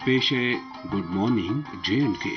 पेश है good morning J&K।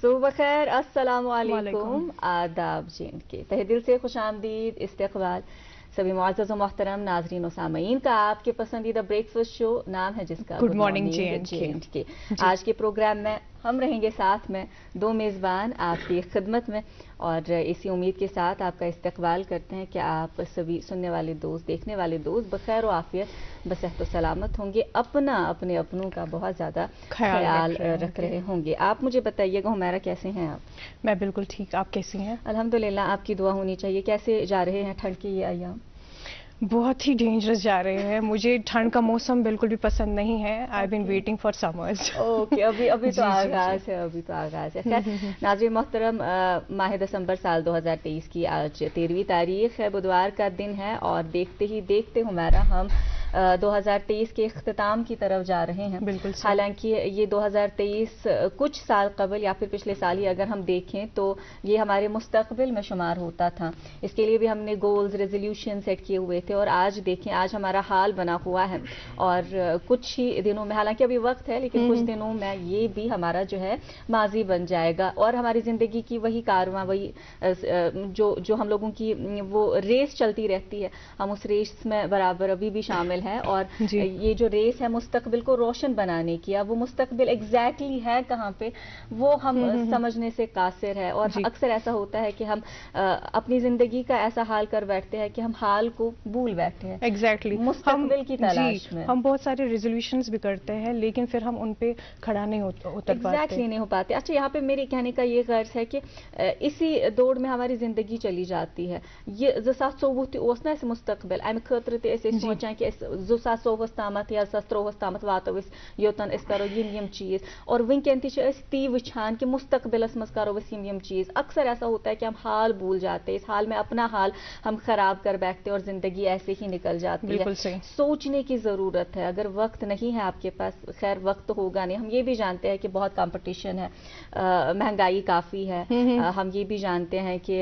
सुबह खैर, अस्सलाम वालेकुम, आदाब J&K। तहे दिल से खुश आमदीद, इस्तकबाल सभी मुअज़्ज़ज़ व मोहतरम नाज़रीन व सामईन का आपके पसंदीदा ब्रेकफास्ट शो नाम है जिसका गुड मॉर्निंग J&K। आज के प्रोग्राम में हम रहेंगे साथ में दो मेज़बान आपकी खिदमत में, और इसी उम्मीद के साथ आपका इस्तकबाल करते हैं कि आप सभी सुनने वाले दोस्त, देखने वाले दोस्त बखैर व आफियत, बसेहत व सलामत होंगे, अपने अपनों का बहुत ज़्यादा ख्याल रख रहे होंगे। आप मुझे बताइएगा हुमैरा, कैसे हैं आप? मैं बिल्कुल ठीक, आप कैसी हैं? अल्हम्दुलिल्लाह, आपकी दुआ होनी चाहिए। कैसे जा रहे हैं ठंड के ये अय्याम? बहुत ही डेंजरस जा रहे हैं। मुझे ठंड का मौसम बिल्कुल भी पसंद नहीं है। I been waiting for summers. Okay, अभी तो आगाज है, अभी तो आगाज है। खैर नाज़रीन मोहतरम, माह दिसंबर साल 2023 की आज 13वीं तारीख है, बुधवार का दिन है, और देखते ही देखते हमारा हम 2023 के इख्तिताम की तरफ जा रहे हैं। बिल्कुल। हालांकि ये 2023 कुछ साल कबल या फिर पिछले साल ही अगर हम देखें तो ये हमारे मुस्तकबिल में शुमार होता था। इसके लिए भी हमने गोल्स, रेजोल्यूशन सेट किए हुए थे, और आज देखें, आज हमारा हाल बना हुआ है, और कुछ ही दिनों में, हालांकि अभी वक्त है, लेकिन कुछ दिनों में ये भी हमारा जो है माजी बन जाएगा, और हमारी ज़िंदगी की वही कारवां, वही जो हम लोगों की वो रेस चलती रहती है, हम उस रेस में बराबर अभी भी शामिल है। और ये जो रेस है मुस्तकबिल को रोशन बनाने की, अब वो मुस्तकबिल एग्जैक्टली है कहाँ पे, वो हम समझने से कासिर है। और अक्सर ऐसा होता है कि हम अपनी जिंदगी का ऐसा हाल कर बैठते हैं कि हम हाल को भूल बैठे हैं। एग्जैक्टली मुस्तकबिल की तलाश में हम बहुत सारे रेजोल्यूशंस भी करते हैं, लेकिन फिर हम उन पे खड़ा नहीं उतर पाते। नहीं हो पाते। अच्छा, यहाँ पे मेरे कहने का ये गर्ज है कि इसी दौड़ में हमारी जिंदगी चली जाती है। ये 2024 ओस ना मुस्तकबिल अमि खतर ते सोचान कि 2024 तामत या 2023 तामत वातो योतन करो यम चीज, और वनकन ती वुछान कि मुस्तकबिलस मज करो यम चीज। अक्सर ऐसा होता है कि हम हाल भूल जाते हैं, इस हाल में अपना हाल हम खराब कर बैठते हैं और जिंदगी ऐसे ही निकल जाती है। सोचने की जरूरत है। अगर वक्त नहीं है आपके पास, खैर वक्त तो होगा नहीं। हम ये भी जानते हैं कि बहुत कंपटीशन है, महंगाई काफी है, हम ये भी जानते हैं कि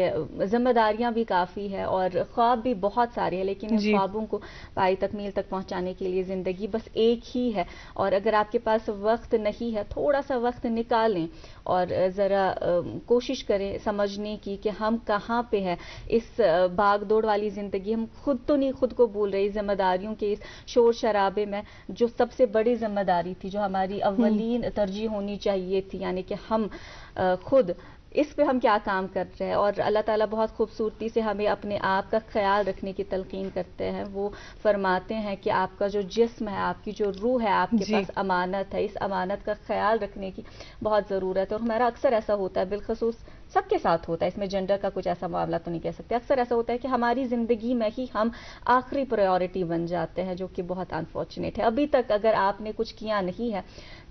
जिम्मेदारियां भी काफी है, और ख्वाब भी बहुत सारे हैं, लेकिन इन ख्वाबों को पाई तकमील तक पहुंचाने के लिए जिंदगी बस एक ही है। और अगर आपके पास वक्त नहीं है, थोड़ा सा वक्त निकालें और ज़रा कोशिश करें समझने की कि हम कहाँ पे हैं इस भाग दौड़ वाली ज़िंदगी। हम खुद तो नहीं खुद को भूल रही, जिम्मेदारियों के इस शोर शराबे में जो सबसे बड़ी जिम्मेदारी थी, जो हमारी अव्वलीन तरजीह होनी चाहिए थी, यानी कि हम खुद इस पे हम क्या काम कर रहे हैं। और अल्लाह ताला बहुत खूबसूरती से हमें अपने आप का ख्याल रखने की तलकीन करते हैं। वो फरमाते हैं कि आपका जो जिस्म है, आपकी जो रूह है, आपके पास अमानत है, इस अमानत का ख्याल रखने की बहुत ज़रूरत है। और हमारा अक्सर ऐसा होता है, बिलखसूस سب کے ساتھ ہوتا ہے, اس میں جینڈر کا کچھ ایسا معاملہ تو نہیں کہہ سکتے. اکثر ایسا ہوتا ہے کہ ہماری زندگی میں ہی ہم آخری پرائیورٹی بن جاتے ہیں, جو کہ بہت انفارچونیٹ ہے. ابھی تک اگر آپ نے کچھ کیا نہیں ہے,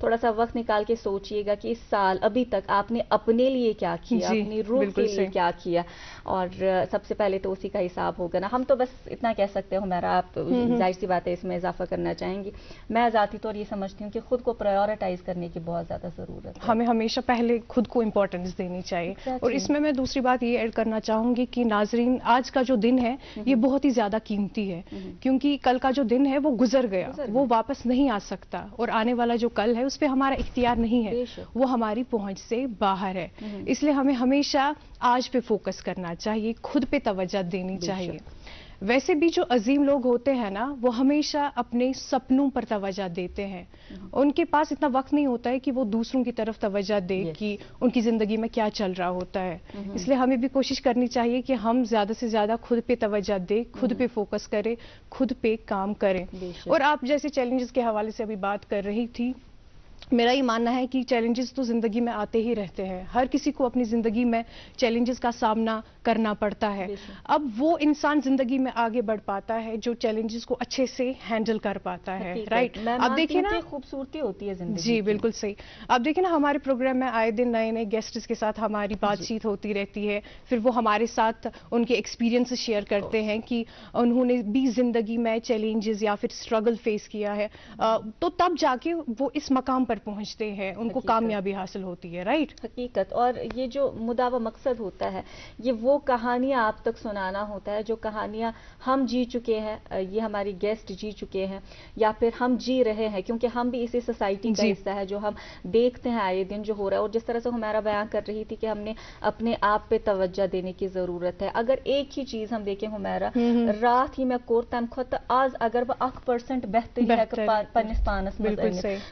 تھوڑا سا وقت نکال کے سوچئے گا کہ اس سال ابھی تک آپ نے اپنے لیے کیا کیا, اپنی روح کے لیے کیا کیا, اور سب سے پہلے تو اسی کا حساب ہوگا نا. ہم تو بس اتنا کہہ سکتے ہوں, میرا آپ ظاہر سی بات ہے اس میں اضافہ کرنا چاہیں گی, میں ذاتی طور یہ سمجھتی ہوں کہ خود کو پرائیورٹائز کرنے کی بہت زیادہ ضرورت ہے. ہمیں ہمیشہ پہلے خود کو امپورٹنس دینی چاہیے. اور اس میں دوسری بات یہ ایڈ کرنا چاہوں گی کہ ناظرین, آج کا جو دن ہے یہ بہت ہی زیادہ قیمتی ہے, کیونکہ کل کا جو دن ہے وہ گزر گیا, وہ واپس نہیں آ سکتا, اور آنے والا جو کل ہے اس پہ ہمارا اختیار نہیں ہے, وہ ہماری پہنچ سے باہر ہے. اس لیے ہمیں ہمیشہ آج پہ فوکس کرنا چاہیے, خود پہ توجہ دینی چاہیے. ویسے بھی جو عظیم لوگ ہوتے ہیں نا, وہ ہمیشہ اپنے سپنوں پر توجہ دیتے ہیں. ان کے پاس اتنا وقت نہیں ہوتا ہے کہ وہ دوسروں کی طرف توجہ دے کہ ان کی زندگی میں کیا چل رہا ہوتا ہے. اس لیے ہمیں بھی کوشش کرنی چاہیے کہ ہم زیادہ سے زیادہ خود پہ توجہ دیں, خود پہ فوکس کریں, خود پہ کام کریں. اور آپ جیسے چیلنجز کے حوالے سے ابھی بات کر رہی تھی, میرا یہ ماننا ہے کہ چیلنجز تو زندگی میں آتے ہی رہتے ہیں. ہر کسی کو اپنی زندگی میں چیلنجز کا سامنا کرنا پڑتا ہے. اب وہ انسان زندگی میں آگے بڑھ پاتا ہے جو چیلنجز کو اچھے سے ہینڈل کر پاتا ہے. رائٹ, اب دیکھیں نا, خوبصورتی ہوتی ہے زندگی. جی بالکل صحیح. اب دیکھیں نا, ہمارے پروگرام میں آئے دن نئے نئے گیسٹس کے ساتھ ہماری بات چیت ہوتی رہتی ہے, پھر وہ ہمارے ساتھ ان کے ایکسپیرینس شیئر کرتے ہیں کہ انہوں نے بھی زندگی میں چیلنجز یا پھر اسٹرگل فیس کیا ہے, تو تب جا کے وہ اس مقام پر پہنچتے ہیں, ان کو کامیابی حاصل ہوتی ہے. رائٹ, حقیقت. اور یہ جو مدعا مقصد ہوتا ہے, یہ وہ کہانیاں آپ تک سنانا ہوتا ہے جو کہانیاں ہم جی چکے ہیں, یہ ہماری گیسٹ جی چکے ہیں, یا پھر ہم جی رہے ہیں, کیونکہ ہم بھی اسی سوسائٹی کا حصہ ہے جو ہم دیکھتے ہیں آئے دن جو ہو رہا ہے. اور جس طرح سے ہمارا بیان کر رہی تھی کہ ہم نے اپنے آپ پہ توجہ دینے کی ضرورت ہے. اگر ایک ہی چیز ہم دیکھیں ہمارا رات ہی میں کور تم کھت آز اگر وہ 1% بہتری ہے پنس پانس میں,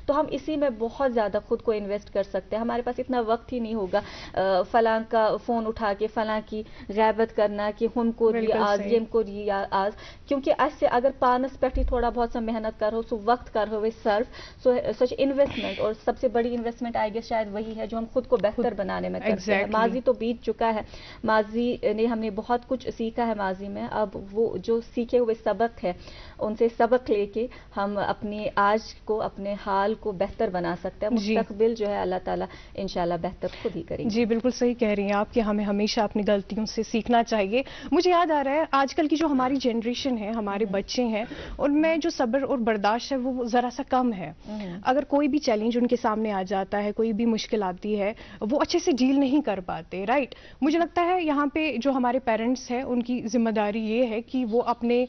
تو ہم اسی میں بہت زیادہ خود کو انویسٹ کر سکتے ہیں. ہمارے پاس اتنا وقت ہی نہیں ہوگا فلاں کا فون اٹھا کے فلاں کی غیبت کرنا کہ ہم کو آز یم کو آز, کیونکہ ایسے اگر پانس پہ ہی تھوڑا بہت سا محنت کرو, سو وقت کرو صرف, سو سچ انویسٹمنٹ, اور سب سے بڑی انویسٹمنٹ آئی گیس شاید وہی ہے جو ہم خود کو بہتر بنانے میں کرتے ہیں. ماضی تو بیت چکا ہے, ماضی نے ہم نے بہت کچھ سیکھا ہے ماضی میں. اب وہ جو سیکھے ہوئے سبق ہے, ان سے سبق لے کے ہم اپنے آج کو, اپنے حال کو بہتر بنا سکتے ہیں. مستقبل جو ہے اللہ تعالیٰ انشاءاللہ بہتر خود ہی کریں گے. جی بالکل صحیح کہہ رہی ہیں آپ کہ ہمیں ہمیشہ اپنی غلطیوں سے سیکھنا چاہیے. مجھے یاد آ رہا ہے, آج کل کی جو ہماری جنریشن ہے, ہمارے بچے ہیں, ان میں جو صبر اور برداشت ہے وہ ذرا سا کم ہے. اگر کوئی بھی چیلنج ان کے سامنے آ جاتا ہے, کوئی بھی مشکل آتی ہے, وہ اچھے سے ڈیل نہیں کر پاتے. رائٹ, مجھے لگتا ہے یہاں پہ جو ہمارے پیرنٹس ہیں ان کی ذمہ داری یہ ہے کہ وہ اپنے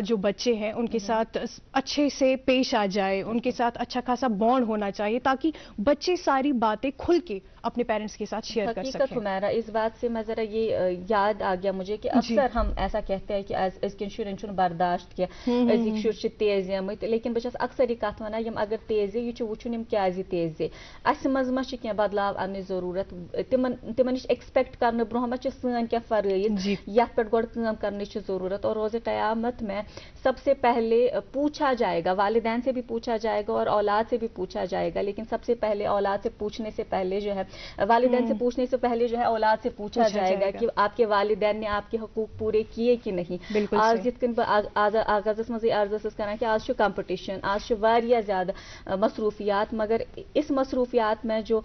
جو بچے ہیں ان کے ساتھ اچھے سے پیش آ جائے, ان کے ساتھ اچھا خاصا بانڈ ہونا چاہیے تاکہ بچے ساری باتیں کھل کے اپنے پیرنٹس کے ساتھ شیئر کر سکیں. حقیقت ہمیرا اس بات سے میں ذرا یہ یاد آ گیا مجھے کہ اکثر ہم ایسا کہتے ہیں کہ ازکن شرین چھن برداشت کیا, ازک شر چھ تیز آمت, لیکن بہت اکثر یہ کت ونان یم اگر تیز یہ وچھن یم کیازِ تیز اس مز ما چھ کینٛہہ بدلاو انٕچ ضرورت, تمن نش ایکسپیکٹ کرنے برونٛہہ ما چھ سٲنۍ کینٛہہ فرٲیض یتھ پٮ۪ٹھ گۄڈٕ کٲم کرنٕچ چھِ ضرورت. اور روزِ قیامت میں سب سے پہلے پوچھا جائے گا, والدین سے بھی پوچھا جائے گا اور اولاد سے بھی پوچھا جائے گا, لیکن سب سے پہلے اولاد سے پوچھنے سے پہلے جو ہے, والدین سے پوچھنے سے پہلے جو ہے اولاد سے پوچھا جائے گا کہ آپ کے والدین نے آپ کے حقوق پورے کیے کہ نہیں. آج یتھ کن آغازس مزے عرض کران کہ آج کمپٹیشن, آج واریاہ زیادہ مصروفیات, مگر اس مصروفیات میں جو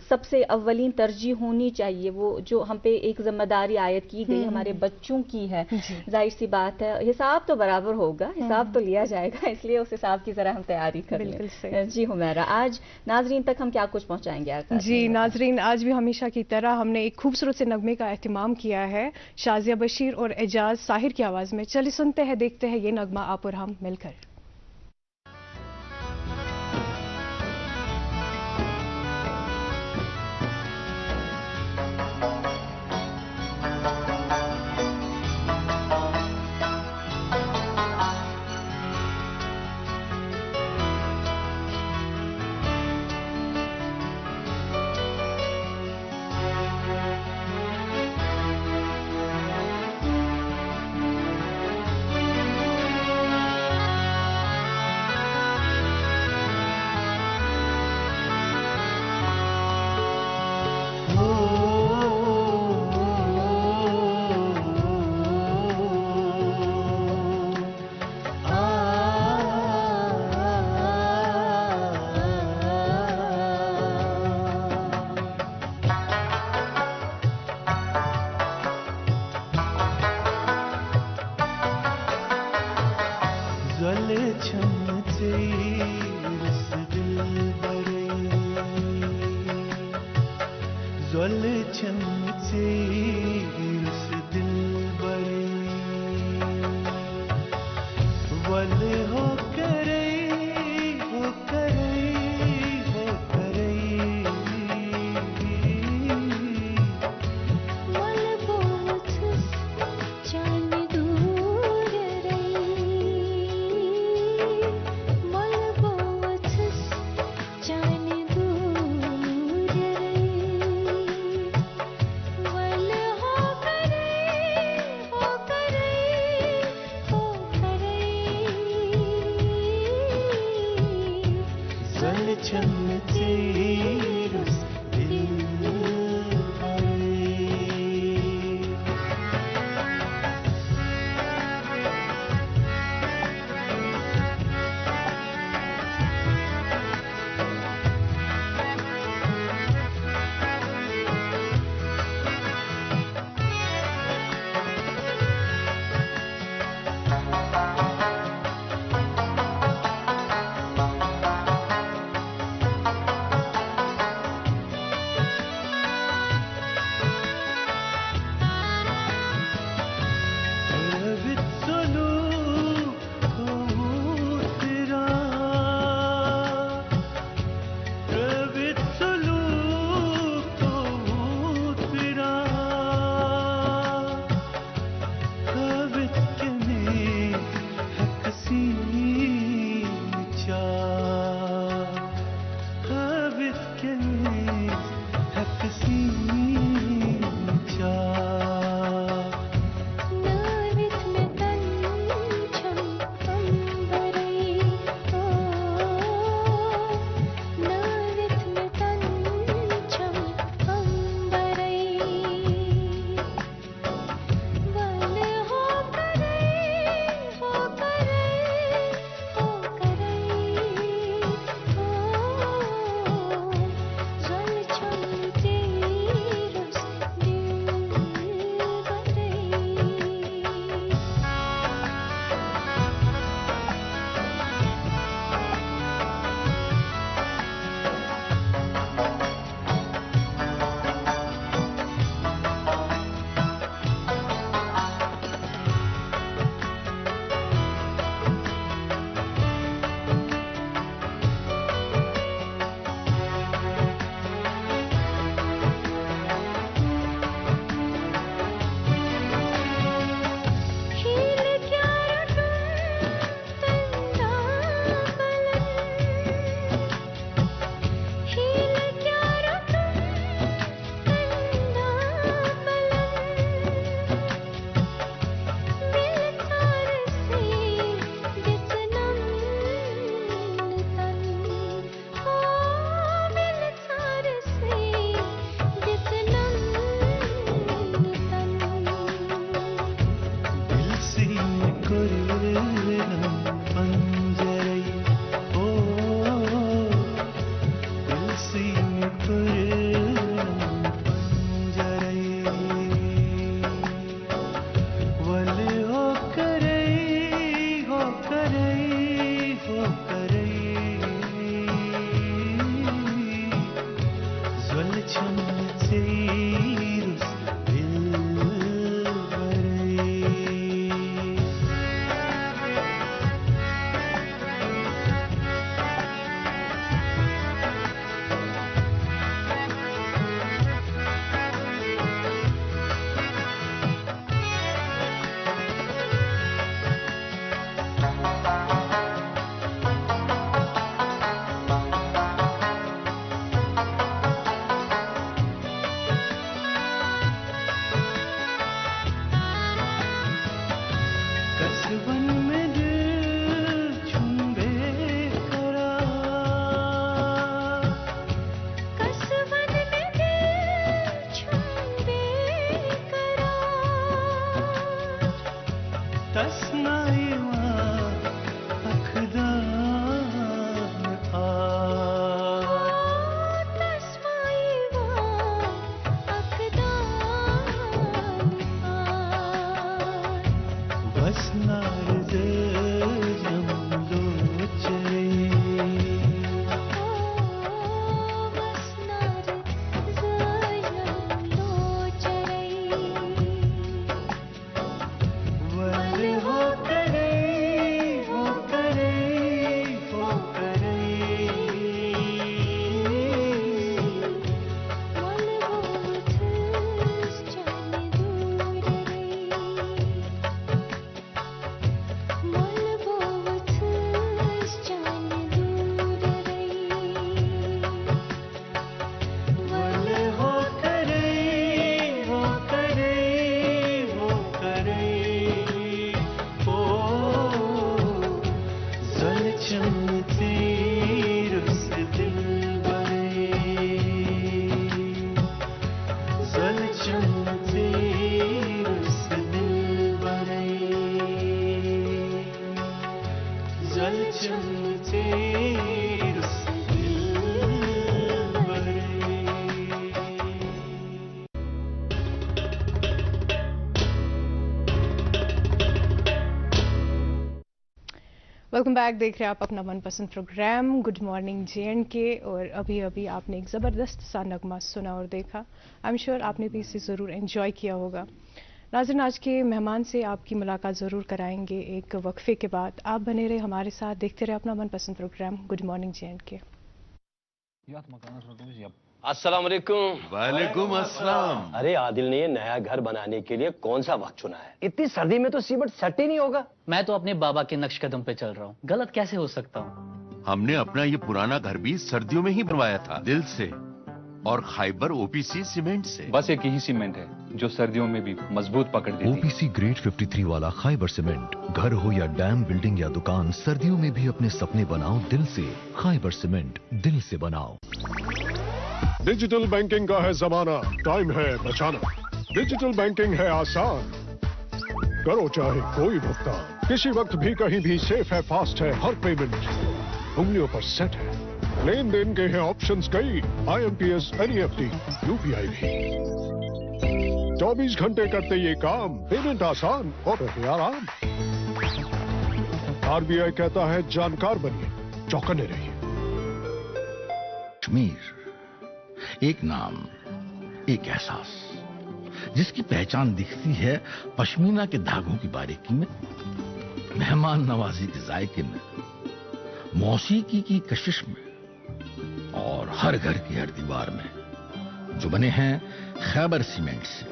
سب سے اولین ترجیح ہونی چاہیے, وہ جو ہم پہ ایک ذمہ داری عائد کی گئی ہمارے بچوں کی ہے. ظاہر سی بات ہے حساب تو برابر ہوگا, حساب تو لیا جائے گا, اس لیے اس حساب کی ذرا ہم تیاری کر لیں. جی حمیرہ, آج ناظرین تک ہم کیا کچھ پہنچائیں گے؟ جی ناظرین, آج بھی ہمیشہ کی طرح ہم نے ایک خوبصورت سے نغمے کا اہتمام کیا ہے شازیہ بشیر اور اعجاز ساحر کی آواز میں. چلیے سنتے ہیں, دیکھتے ہیں یہ نغمہ آپ اور ہم مل کر. چمچے اس دل بڑے ول ہو کرے ہو کرے ہو کرے ول بوچھ چان دور رہی ول بوچھ چان دور رہی ول ہو کرے ہو کرے ہو کرے زل چمچے اس دل بڑے वेलकम बैक। देख रहे हैं आप अपना मनपसंद प्रोग्राम गुड मॉर्निंग JNK, और अभी अभी आपने एक ज़बरदस्त सा नगमा सुना और देखा। आई एम श्योर आपने भी इसे ज़रूर एंजॉय किया होगा। नाज़रीन, आज के मेहमान से आपकी मुलाकात ज़रूर कराएंगे एक वक्फे के बाद। आप बने रहे हमारे साथ, देखते रहे अपना मनपसंद प्रोग्राम गुड मॉर्निंग JNK। अस्सलाम वालेकुम। वालेकुम अस्सलाम। अरे आदिल ने ये नया घर बनाने के लिए कौन सा वक्त चुना है? इतनी सर्दी में तो सीमेंट सेट ही नहीं होगा। मैं तो अपने बाबा के नक्श कदम पे चल रहा हूँ, गलत कैसे हो सकता हूँ? हमने अपना ये पुराना घर भी सर्दियों में ही बनवाया था, दिल से, और खाइबर OPC सीमेंट से। बस एक ही सीमेंट है जो सर्दियों में भी मजबूत पकड़ देती है। OPC ग्रेड 53 वाला खाइबर सीमेंट, घर हो या डैम, बिल्डिंग या दुकान, सर्दियों में भी अपने सपने बनाओ दिल से। खाइबर सीमेंट, दिल से बनाओ। डिजिटल बैंकिंग का है जमाना, टाइम है बचाना। डिजिटल बैंकिंग है आसान, करो चाहे कोई भुगतान, किसी वक्त भी कहीं भी, सेफ है, फास्ट है, हर पेमेंट उंगलियों पर सेट है। लेन देन के हैं ऑप्शंस कई, IMPS, NEFT, UPI भी। 24 घंटे करते ये काम, पेमेंट आसान और रहे आराम। RBI कहता है जानकार बनिए, चौकन्ने रहिए। कश्मीर, एक नाम, एक एहसास, जिसकी पहचान दिखती है पश्मीना के धागों की बारीकी में, मेहमान नवाजी के जायके में, मौसीकी की कशिश में, और हर घर की हर दीवार में, जो बने हैं खैबर सीमेंट से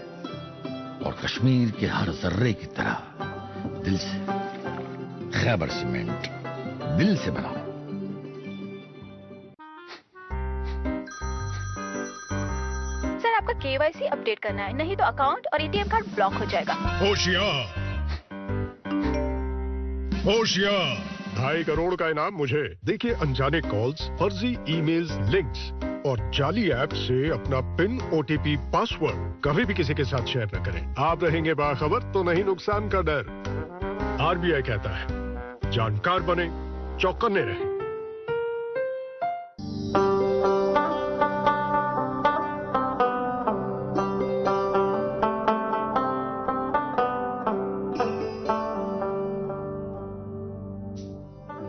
और कश्मीर के हर जर्रे की तरह दिल से। खैबर सीमेंट, दिल से बनाओ। आपका KYC अपडेट करना है, नहीं तो अकाउंट और ATM कार्ड ब्लॉक हो जाएगा। होशियार, होशियार, 2.5 करोड़ का इनाम मुझे। देखिए अनजाने कॉल्स, फर्जी ईमेल्स, लिंक्स और जाली ऐप से अपना पिन, OTP, पासवर्ड कभी भी किसी के साथ शेयर न करें। आप रहेंगे बाखबर तो नहीं नुकसान का डर। RBI कहता है जानकार बने, चौकन्ने रहें।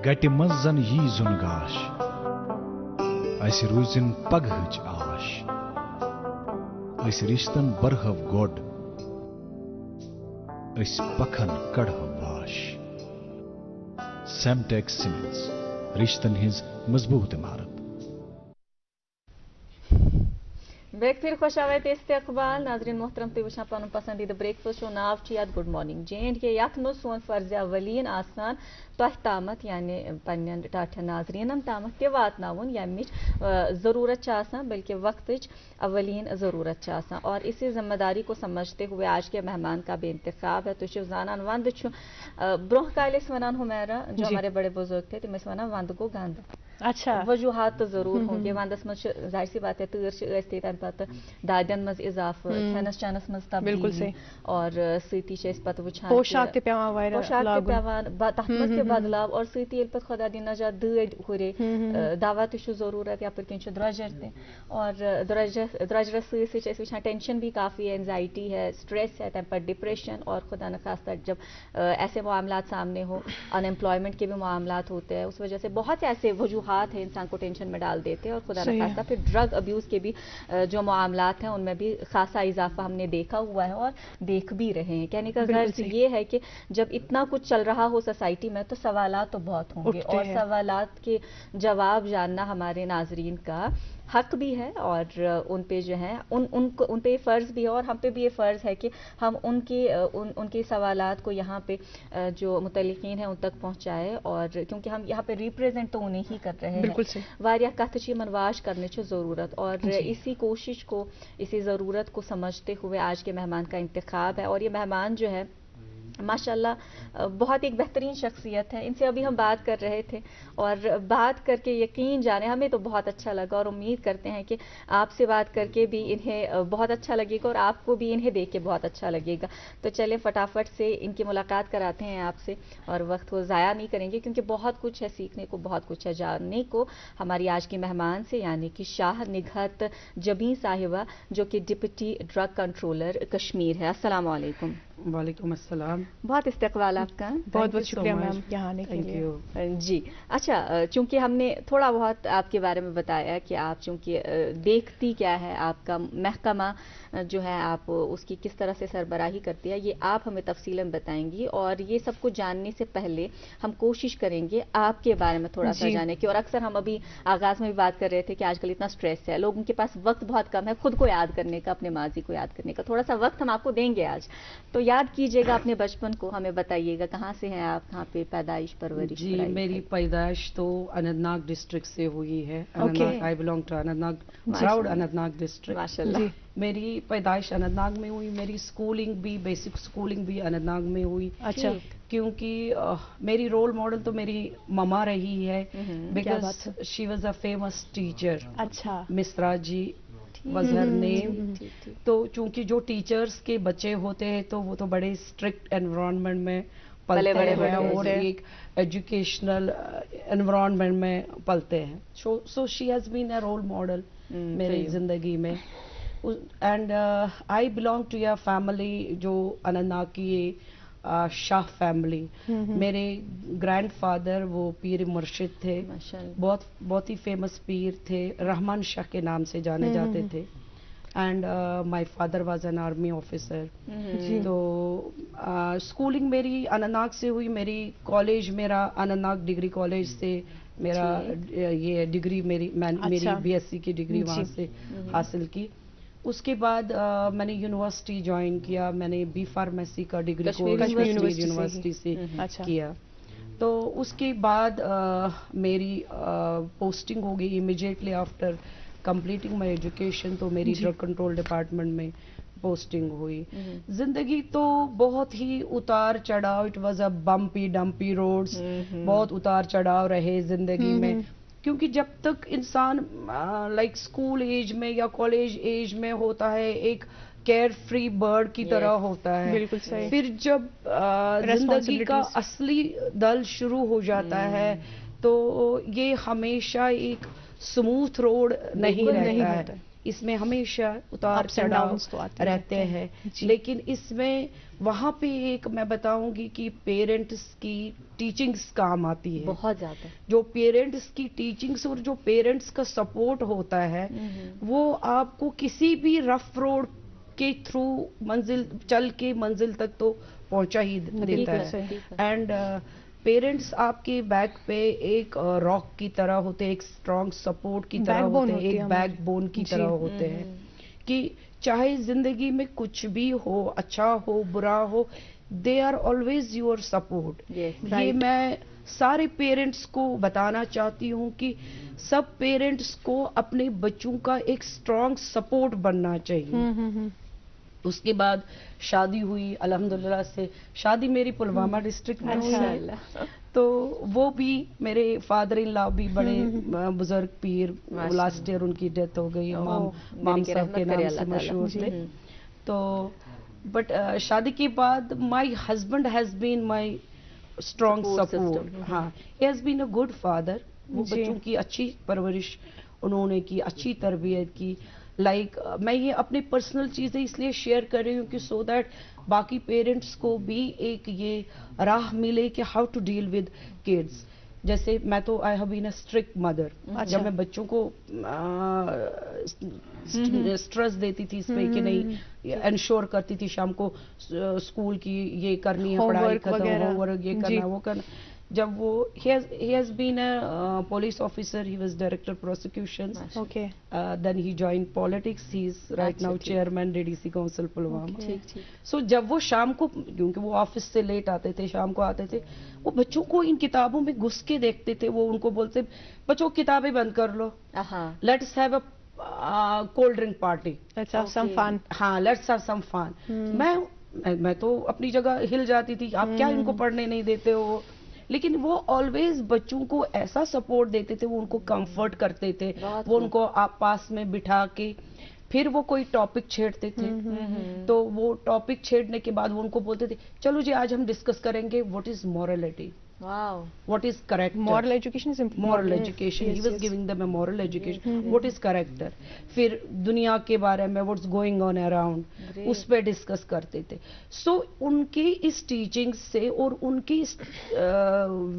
गटि मंजन यी जुन गाश, अस रूजिन पगहच आश, अस रिश्तन बरहव गोड, अस पखन कड़हव वाश। सेमटेक सीमेंट्स, रिश्तन हिज मजबूत इमारत। ब्रेक फिर खुश आवात इस्तकबाल। नाजरीन मोहतरम तुम वुचान पन पसंदीदा ब्रेकफास्ट शो, नाव याद गुड मॉर्निंग JNK। यथ मज सोन फर्ज अवलीन आसान तह तामत यानी पन्न टाठन नाजरीनन तामत ते वातनाउन यमिच ज़रूरत आसान, बल्कि वक्तच अवलीन ज़रूरत आसान। और इसी जिम्मेदारी को समझते हुए आज के मेहमान का बेइंतखाब है। तो जानान वंद ब्रोह काल वनान हुमैरा, जो हमारे बड़े बुजुर्ग थे, तम वनान वंद गो गंद। अच्छा, वजूहात तो जरूर होंगे। वंदस मज जाहिर सी बात है तर् तम पत दादन मज इजाफा, खनस चनस मज तब्दीली, और सती पत वुचान पोशाक ते पेवान तथ मज ते बदलाव, और सती येल पत खुदा दी नजात दद हुरे दवा तो जरूरत या किन द्रजर ते, और द्रजर सच वुचान टेंशन भी काफ़ी है, एंजाइटी है, स्ट्रेस है, तम पर डिप्रेशन, और खुदा न खास्ता जब ऐसे मामला सामने हो, अनएम्प्लॉयमेंट के भी मामला होते हैं, उस वजह से बहुत से ऐसे वजूहात है इंसान को टेंशन में डाल देते हैं। और खुदा न खास्ता फिर ड्रग अब्यूज़ के भी जो मामलात हैं उनमें भी खासा इजाफा हमने देखा हुआ है और देख भी रहे हैं। कहने का गर्ज ये है कि जब इतना कुछ चल रहा हो सोसाइटी में तो सवालात तो बहुत होंगे, और सवालात के जवाब जानना हमारे नाजरीन का हक भी है, और उन पे जो है उन पे फ़र्ज़ भी है, और हम पे भी ये फ़र्ज़ है कि हम उनके सवालात को यहाँ पे जो मुतल्लिक़ीन हैं उन तक पहुँचाए। और क्योंकि हम यहाँ पे रिप्रेजेंट तो उन्हें ही कर रहे हैं, वारिया कथची मनवाश करने की ज़रूरत, और इसी कोशिश को, इसी ज़रूरत को समझते हुए आज के मेहमान का इंतखाब है। और ये मेहमान जो है माशाल्लाह बहुत एक बेहतरीन शख्सियत है। इनसे अभी हम बात कर रहे थे, और बात करके यकीन जाने हमें तो बहुत अच्छा लगा, और उम्मीद करते हैं कि आपसे बात करके भी इन्हें बहुत अच्छा लगेगा, और आपको भी इन्हें देख के बहुत अच्छा लगेगा। तो चले फटाफट से इनकी मुलाकात कराते हैं आपसे, और वक्त को ज़ाया नहीं करेंगे, क्योंकि बहुत कुछ है सीखने को, बहुत कुछ है जानने को हमारी आज की मेहमान से, यानी कि शाह निघत जबीं साहिबा, जो कि डिप्टी ड्रग कंट्रोलर कश्मीर है। अस्सलाम वालेकुम। वालेकुम अस्सलाम। बहुत इस्तकबाल आपका। बहुत बहुत शुक्रिया मैम यहाँ आने के लिए। जी अच्छा, चूंकि हमने थोड़ा बहुत आपके बारे में बताया कि आप चूंकि देखती क्या है, आपका महकमा जो है आप उसकी किस तरह से सरबराही करती है, ये आप हमें तफसीलन बताएंगी। और ये सब कुछ जानने से पहले हम कोशिश करेंगे आपके बारे में थोड़ा सा जाने की। और अक्सर हम अभी आगाज में भी बात कर रहे थे कि आजकल इतना स्ट्रेस है, लोगों के पास वक्त बहुत कम है खुद को याद करने का, अपने माजी को याद करने का। थोड़ा सा वक्त हम आपको देंगे आज, तो याद कीजिएगा अपने बचपन को, हमें बताइएगा कहाँ से हैं आप, कहाँ पे पैदाइश परवरिश? जी मेरी पैदाइश तो अनंतनाग डिस्ट्रिक्ट से हुई है। I belong to Anantnag, proud Anantnag district. माशाल्लाह। मेरी पैदाइश अनंतनाग में हुई, मेरी स्कूलिंग भी, बेसिक स्कूलिंग भी अनंतनाग में हुई। अच्छा। क्योंकि मेरी रोल मॉडल तो मेरी ममा रही है, because she was a famous teacher. अच्छा। Mishra ji was her name। तो चूंकि जो टीचर्स के बच्चे होते हैं तो वो तो बड़े स्ट्रिक्ट एनवायरनमेंट में पलते हैं और एक एजुकेशनल एनवायरनमेंट में पलते हैं। So she has been a role model मेरी जिंदगी में। And I belong to a family जो अनंतनाग की शाह फैमिली। मेरे ग्रैंडफादर वो पीर मुर्शिद थे, बहुत ही फेमस पीर थे, रहमान शाह के नाम से जाने जाते थे। And my father was an army officer. तो स्कूलिंग मेरी अनंतनाग से हुई। मेरी कॉलेज मेरा अनंतनाग डिग्री कॉलेज से मेरा ये डिग्री मेरी बीएससी की डिग्री वहाँ से हासिल की। उसके बाद मैंने यूनिवर्सिटी ज्वाइन किया, मैंने बी फार्मेसी का डिग्री कोर्स यूनिवर्सिटी से किया। तो उसके बाद मेरी पोस्टिंग हो गई immediately after completing my education. तो मेरी ड्रग कंट्रोल डिपार्टमेंट में पोस्टिंग हुई। जिंदगी तो बहुत ही उतार चढ़ाव, it was a bumpy dumpy roads, बहुत उतार चढ़ाव रहे जिंदगी में। क्योंकि जब तक इंसान लाइक स्कूल एज में या कॉलेज एज में होता है एक केयर फ्री बर्ड की तरह होता है। बिल्कुल सही। फिर जब जिंदगी का असली दल शुरू हो जाता है तो ये हमेशा एक स्मूथ रोड नहीं रहता है। इसमें हमेशा उतार चढ़ाव रहते हैं। लेकिन इसमें वहाँ पे एक मैं बताऊंगी कि पेरेंट्स की टीचिंग्स काम आती है बहुत ज्यादा। जो पेरेंट्स की टीचिंग्स और जो पेरेंट्स का सपोर्ट होता है वो आपको किसी भी रफ रोड के थ्रू चल के मंजिल तक तो पहुंचा ही देता है। एंड पेरेंट्स आपके बैक पे एक रॉक की तरह होते हैं, एक स्ट्रॉन्ग सपोर्ट की तरह होते हैं, एक बैकबोन की तरह होते हैं कि चाहे जिंदगी में कुछ भी हो, अच्छा हो बुरा हो, they are always your support. ये मैं सारे पेरेंट्स को बताना चाहती हूँ कि सब पेरेंट्स को अपने बच्चों का एक स्ट्रॉन्ग सपोर्ट बनना चाहिए। उसके बाद शादी हुई, अल्हम्दुलिल्लाह से शादी मेरी पुलवामा डिस्ट्रिक्ट में हुई। तो वो भी मेरे फादर इन लॉ भी बड़े बुजुर्ग पीर, लास्ट ईयर उनकी डेथ हो गई, माम साहब के नाम से मशहूर थे। तो बट शादी के बाद my husband has been my strong support. हाँ, he has been a good father. वो बच्चों की अच्छी परवरिश उन्होंने की, अच्छी तरबियत की। मैं ये अपनी पर्सनल चीजें इसलिए शेयर कर रही हूँ कि सो दैट बाकी पेरेंट्स को भी एक ये राह मिले कि how to deal with kids. जैसे मैं तो I have been a strict mother. जब मैं बच्चों को स्ट्रेस देती थी इस पे कि नहीं इंश्योर करती थी शाम को स्कूल की ये करनी है, पढ़ाई खत्म, होमवर्क ये करना वो करना। जब वो he has been a police officer, he was director prosecutions. Okay. Then he joined politics. He is right now chairman DDC Council Pulwama. So जब वो शाम को, क्योंकि वो ऑफिस से लेट आते थे, शाम को आते थे, वो बच्चों को इन किताबों में घुस के देखते थे। वो उनको बोलते बच्चों किताबें बंद कर लो, let's have a cold drink party, let's have some fun. हाँ, लेट्स हैव सम फन। मैं तो अपनी जगह हिल जाती थी, आप क्या इनको पढ़ने नहीं देते हो। लेकिन वो ऑलवेज बच्चों को ऐसा सपोर्ट देते थे, वो उनको कंफर्ट करते थे, वो उनको आप पास में बिठा के फिर वो कोई टॉपिक छेड़ते थे। तो वो टॉपिक छेड़ने के बाद वो उनको बोलते थे चलो जी आज हम डिस्कस करेंगे what is morality. Wow. What is character? Moral education is important. Moral education. He was giving them a moral education. What is character? फिर दुनिया के बारे में what's going on around, उस पे डिस्कस करते थे. So उनके इस टीचिंग से और उनके इस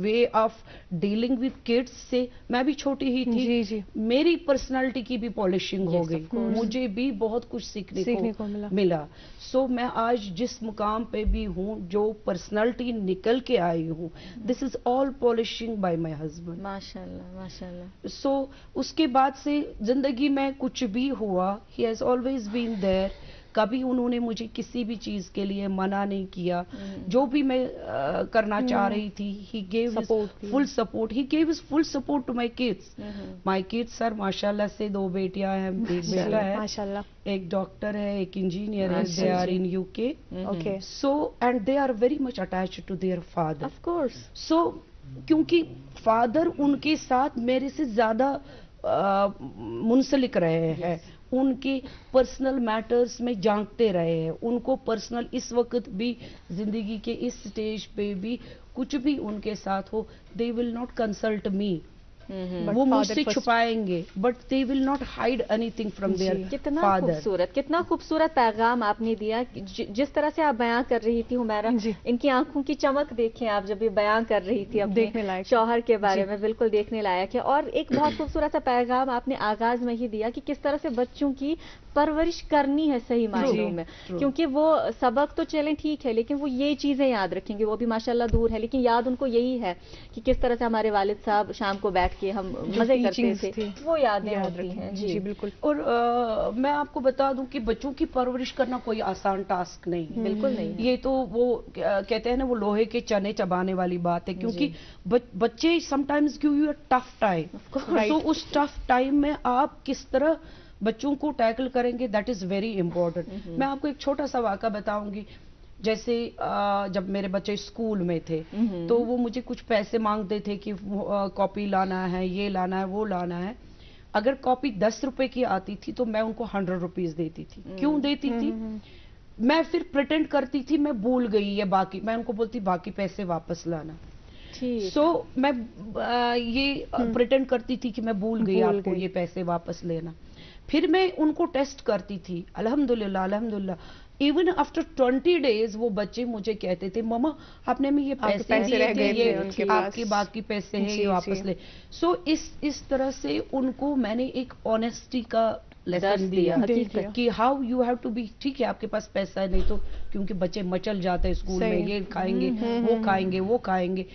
way of dealing with kids से, मैं भी छोटी ही थी, मेरी पर्सनालिटी की भी पॉलिशिंग हो गई, मुझे भी बहुत कुछ सीखने को मिला. सो मैं आज जिस मुकाम पे भी हूँ, जो पर्सनालिटी निकल के आई हूँ, this is all polishing by my husband. माशाल्लाह माशाल्लाह. सो उसके बाद से जिंदगी में कुछ भी हुआ, he has always been there. कभी उन्होंने मुझे किसी भी चीज के लिए मना नहीं किया. जो भी मैं करना चाह रही थी, he gave full support. He gave his full support to my kids. My kids sir माशाल्लाह से 2 बेटियां हैं, एक बेटा है माशाल्लाह, एक डॉक्टर है, एक इंजीनियर है. They are in UK. Okay. So and they are very much attached to their father. Of course. So क्योंकि फादर उनके साथ मेरे से ज्यादा मुंसलिक रहे हैं, उनके पर्सनल मैटर्स में झांकते रहे हैं. उनको पर्सनल इस वक्त भी जिंदगी के इस स्टेज पे भी कुछ भी उनके साथ हो, they will not consult me. वो मुझसे छुपाएंगे, but they will not hide anything from their father. कितना खूबसूरत पैगाम आपने दिया. जिस तरह से आप बयां कर रही थी हुमैरा, इनकी आंखों की चमक देखें आप जब ये बयां कर रही थी अपने शौहर के बारे में, बिल्कुल देखने लायक है. और एक बहुत खूबसूरत सा पैगाम आपने आगाज में ही दिया कि किस तरह से बच्चों की परवरिश करनी है सही मायनों में, क्योंकि वो सबक तो चलें ठीक है, लेकिन वो ये चीजें याद रखेंगे. वो भी माशाल्लाह दूर है, लेकिन याद उनको यही है कि किस तरह से हमारे वालिद साहब शाम को बैठ के हम मजे करते थे, वो यादें होती हैं. जी बिल्कुल. और मैं आपको बता दूं कि बच्चों की परवरिश करना कोई आसान टास्क नहीं है. बिल्कुल नहीं. ये तो वो कहते हैं ना, वो लोहे के चने चबाने वाली बात है, क्योंकि बच्चे sometimes give you a tough time. तो उस टफ टाइम में आप किस तरह बच्चों को टैकल करेंगे, दैट इज वेरी इंपॉर्टेंट. मैं आपको एक छोटा सा वाक़ा बताऊंगी. जैसे जब मेरे बच्चे स्कूल में थे, तो वो मुझे कुछ पैसे मांगते थे कि कॉपी लाना है, ये लाना है, वो लाना है. अगर कॉपी 10 रुपए की आती थी तो मैं उनको 100 रुपीज देती थी. क्यों देती थी? मैं फिर प्रिटेंड करती थी मैं भूल गई है, बाकी मैं उनको बोलती बाकी पैसे वापस लाना. सो मैं ये प्रिटेंड करती थी कि मैं भूल गई, आपको ये पैसे वापस लेना. फिर मैं उनको टेस्ट करती थी. अल्हम्दुलिल्लाह अल्हम्दुलिल्लाह, इवन आफ्टर 20 डेज वो बच्चे मुझे कहते थे, मम्मा आपने में ये पैसे दिए थे, ये आपके बाकी पैसे हैं, ये वापस ले. सो इस तरह से उनको मैंने एक ऑनेस्टी का लेसन दिया कि how you have to be. ठीक है आपके पास पैसा है, नहीं तो क्योंकि बच्चे मचल जाते हैं स्कूल में, ये खाएंगे, वो खाएंगे, वो खाएंगे.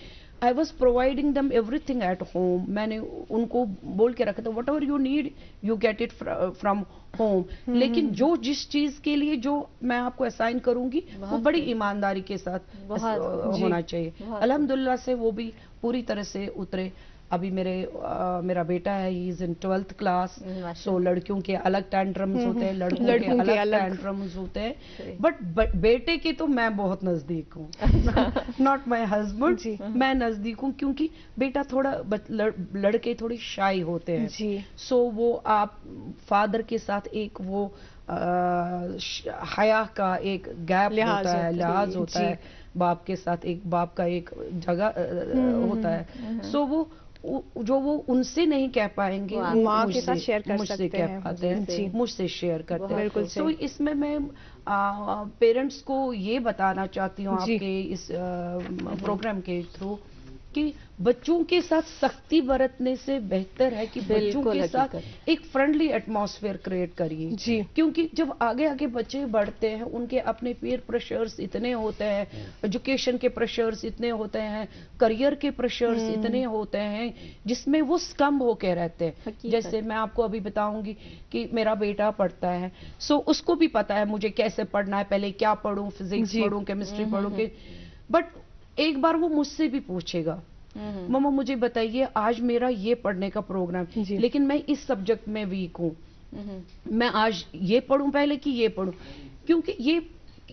I was providing them everything at home. मैंने उनको बोल के रखा था, whatever you need, you get it from home. लेकिन जो जिस चीज के लिए जो मैं आपको असाइन करूंगी, वो बड़ी ईमानदारी के साथ होना चाहिए. अल्हम्दुलिल्लाह से वो भी पूरी तरह से उतरे. अभी मेरा बेटा है, he is in 12th class. सो लड़कियों के अलग टैंट्रम्स होते हैं, लड़कों के अलग टैंट्रम्स होते हैं. बट बेटे के तो मैं बहुत नजदीक हूँ. नॉट माय हस्बैंड, मैं नजदीक हूँ, क्योंकि बेटा थोड़ा लड़के थोड़े शाई होते हैं. सो वो आप फादर के साथ एक वो हया का एक गैप होता है, लिहाज होता है. बाप के साथ एक बाप का एक जगह होता है. सो वो जो वो उनसे नहीं कह पाएंगे, माँ के साथ शेयर कर मुझसे सकते कह पाते हैं, मुझसे शेयर करते हैं. तो इसमें मैं पेरेंट्स को ये बताना चाहती हूँ आपके इस प्रोग्राम के थ्रू कि बच्चों के साथ सख्ती बरतने से बेहतर है कि बच्चों के साथ एक फ्रेंडली एटमॉस्फेयर क्रिएट करिए. क्योंकि जब आगे आगे बच्चे बढ़ते हैं, उनके अपने पीयर प्रेशर्स इतने होते हैं, एजुकेशन के प्रेशर्स इतने होते हैं, करियर के प्रेशर्स इतने होते हैं, जिसमें वो स्कम्ब होके रहते हैं. जैसे मैं आपको अभी बताऊंगी कि मेरा बेटा पढ़ता है, सो उसको भी पता है मुझे कैसे पढ़ना है, पहले क्या पढ़ूं, फिजिक्स पढ़ूं, केमिस्ट्री पढ़ूं. बट एक बार वो मुझसे भी पूछेगा, मम्मा मुझे बताइए आज मेरा ये पढ़ने का प्रोग्राम, लेकिन मैं इस सब्जेक्ट में वीक हूँ, मैं आज ये पढ़ूं पहले कि ये पढ़ूं. क्योंकि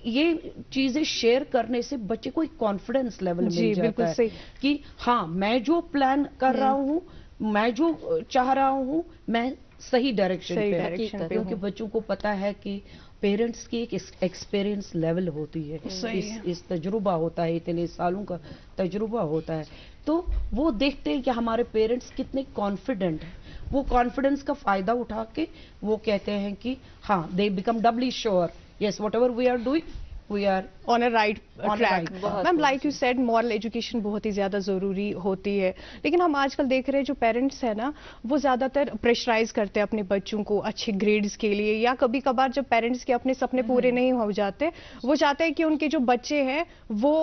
ये चीजें शेयर करने से बच्चे को एक कॉन्फिडेंस लेवल मिल जाता है कि हाँ मैं जो प्लान कर रहा हूँ, मैं जो चाह रहा हूँ, मैं सही डायरेक्शन पे है, direction पे क्योंकि हूँ। बच्चों को पता है कि पेरेंट्स की एक एक्सपीरियंस लेवल होती है, सही इस तजुर्बा होता है, इतने सालों का तजुर्बा होता है, तो वो देखते हैं कि हमारे पेरेंट्स कितने कॉन्फिडेंट हैं। वो कॉन्फिडेंस का फायदा उठा के वो कहते हैं कि हाँ, they become doubly sure, yes whatever we are doing we are on a right On a track. right ma'am like you said moral education बहुत ही ज़्यादा ज़रूरी होती है, लेकिन हम आजकल देख रहे हैं जो पेरेंट्स हैं ना, वो ज़्यादातर प्रेशराइज करते हैं अपने बच्चों को अच्छे ग्रेड्स के लिए, या कभी कभार जब पेरेंट्स के अपने सपने पूरे नहीं हो जाते, वो चाहते हैं कि उनके जो बच्चे हैं वो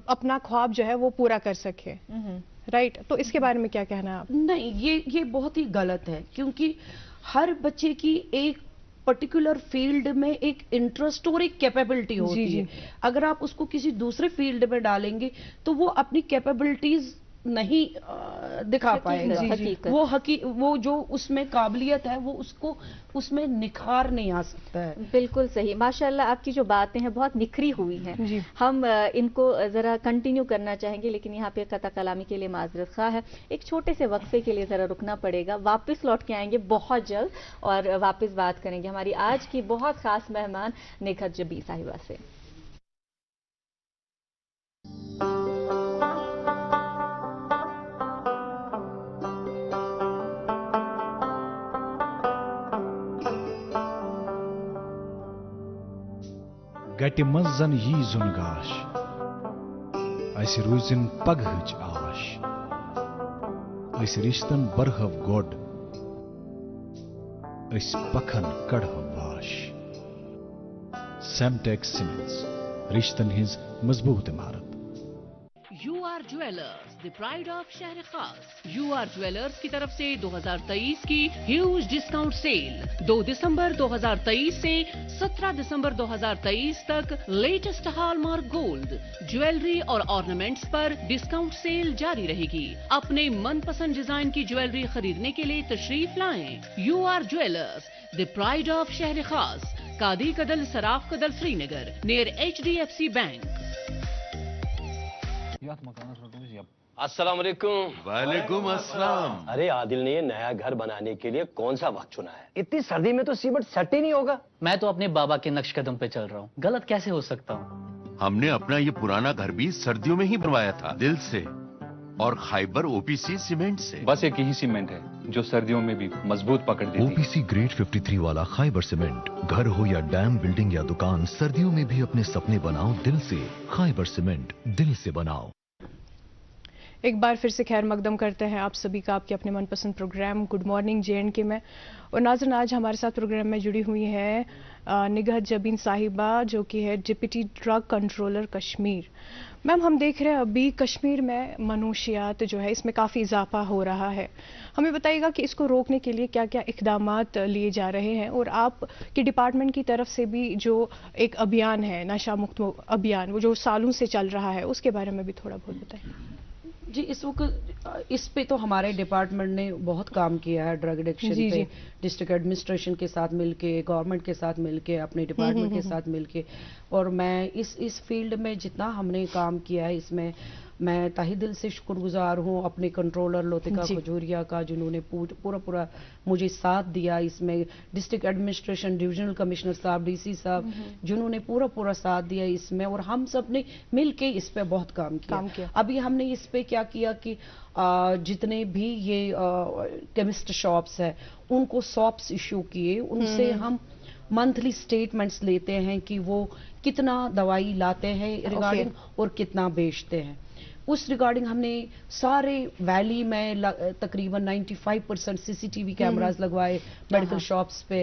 अपना ख्वाब जो है वो पूरा कर सके, राइट? तो इसके बारे में क्या कहना है आप? नहीं, ये बहुत ही गलत है, क्योंकि हर बच्चे की एक पर्टिकुलर फील्ड में एक इंटरेस्ट और एक कैपेबिलिटी होती है। अगर आप उसको किसी दूसरे फील्ड में डालेंगे तो वो अपनी कैपेबिलिटीज नहीं दिखा पाएगा। वो जो उसमें काबिलियत है वो उसको उसमें निखार नहीं आ सकता है। बिल्कुल सही, माशाल्लाह आपकी जो बातें हैं बहुत निखरी हुई हैं। हम इनको जरा कंटिन्यू करना चाहेंगे, लेकिन यहाँ पे कता कलामी के लिए माजरत खा है, एक छोटे से वक्फे के लिए जरा रुकना पड़ेगा। वापस लौट के आएंगे बहुत जल्द और वापस बात करेंगे हमारी आज की बहुत खास मेहमान निखत जबी साहिबा से। गटि मंज जन यी जुन गाश अस रूजिन पगहच आश अस रिश्तन बरहव गोड अस पखन कड़हव वाश सेमटेक सीमेंट्स रिश्तन हिज मजबूत इमारत। UR jewellers the pride of शहर खास। UR ज्वेलर्स की तरफ से 2023 की ह्यूज डिस्काउंट सेल 2 दिसंबर 2023 से 17 दिसंबर 2023 तक लेटेस्ट हॉलमार्क गोल्ड ज्वेलरी और ऑर्नामेंट्स पर डिस्काउंट सेल जारी रहेगी। अपने मनपसंद डिजाइन की ज्वेलरी खरीदने के लिए तशरीफ लाएं। UR jewellers the pride of शहर खास, Kadi Kadal Saraf Kadal Srinagar, near HDFC bank. अस्सलाम वालेकुम। वालेकुम अस्सलाम। अरे आदिल ने ये नया घर बनाने के लिए कौन सा वक्त चुना है? इतनी सर्दी में तो सीमेंट सेट ही नहीं होगा। मैं तो अपने बाबा के नक्श कदम पे चल रहा हूँ, गलत कैसे हो सकता हूँ? हमने अपना ये पुराना घर भी सर्दियों में ही बनवाया था, दिल से और खाइबर OPC सीमेंट से। बस एक ही सीमेंट है जो सर्दियों में भी मजबूत पकड़ देती है। OPC ग्रेड 53 वाला खाइबर सीमेंट, घर हो या डैम, बिल्डिंग या दुकान, सर्दियों में भी अपने सपने बनाओ दिल से। खाइबर सीमेंट, दिल से बनाओ। एक बार फिर से खैर मकदम करते हैं आप सभी का आपके अपने मनपसंद प्रोग्राम गुड मॉर्निंग JNK में। और नाज़रीन, आज हमारे साथ प्रोग्राम में जुड़ी हुई हैं निगहत जबीन साहिबा, जो कि है deputy drug controller Kashmir. Ma'am, हम देख रहे हैं अभी कश्मीर में मनूशियात जो है इसमें काफ़ी इजाफा हो रहा है। हमें बताइएगा कि इसको रोकने के लिए क्या क्या इक़दामात लिए जा रहे हैं, और आपके डिपार्टमेंट की तरफ से भी जो एक अभियान है नशा मुक्त अभियान, वो जो सालों से चल रहा है, उसके बारे में भी थोड़ा बहुत बताएं। जी, इस वक्त इस पे तो हमारे डिपार्टमेंट ने बहुत काम किया है ड्रग एडिक्शन पे। डिस्ट्रिक्ट एडमिनिस्ट्रेशन के साथ मिलके, गवर्नमेंट के साथ मिलके, अपने डिपार्टमेंट के साथ मिलके, और मैं इस फील्ड में जितना हमने काम किया है इसमें मैं तहे दिल से शुक्रगुजार हूँ अपने कंट्रोलर लोतिका खजूरिया का, जिन्होंने पूरा मुझे साथ दिया इसमें। डिस्ट्रिक्ट एडमिनिस्ट्रेशन, डिविजनल कमिश्नर साहब, DC साहब, जिन्होंने पूरा साथ दिया इसमें, और हम सब ने मिल के इस पे बहुत काम किया। अभी हमने इस पे क्या किया कि जितने भी ये केमिस्ट शॉप्स है उनको सॉप्स इशू किए, उनसे हम मंथली स्टेटमेंट्स लेते हैं कि वो कितना दवाई लाते हैं रिगार्डिंग और कितना बेचते हैं। उस रिगार्डिंग हमने सारे वैली में तकरीबन 95% CCTV कैमरास लगवाए, मेडिकल शॉप्स पे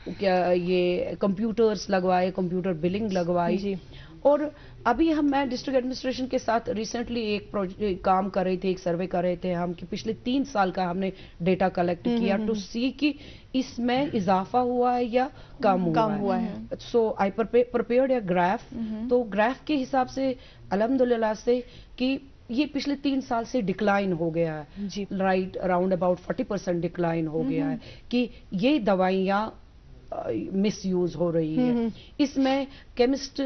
ये कंप्यूटर्स लगवाए, कंप्यूटर बिलिंग लगवाई। और अभी मैं डिस्ट्रिक्ट एडमिनिस्ट्रेशन के साथ रिसेंटली एक काम कर रहे थे, एक सर्वे कर रहे थे हम कि पिछले 3 साल का हमने डेटा कलेक्ट किया टू सी कि इसमें इजाफा हुआ है या कम हुआ है। सो आई प्रिपेयर्ड अ ग्राफ। तो ग्राफ के हिसाब से अल्हम्दुलिल्लाह से कि ये पिछले 3 साल से डिक्लाइन हो गया है, राइट अराउंड अबाउट 40% डिक्लाइन हो गया है कि ये दवाइयाँ मिस यूज हो रही है। इसमें केमिस्ट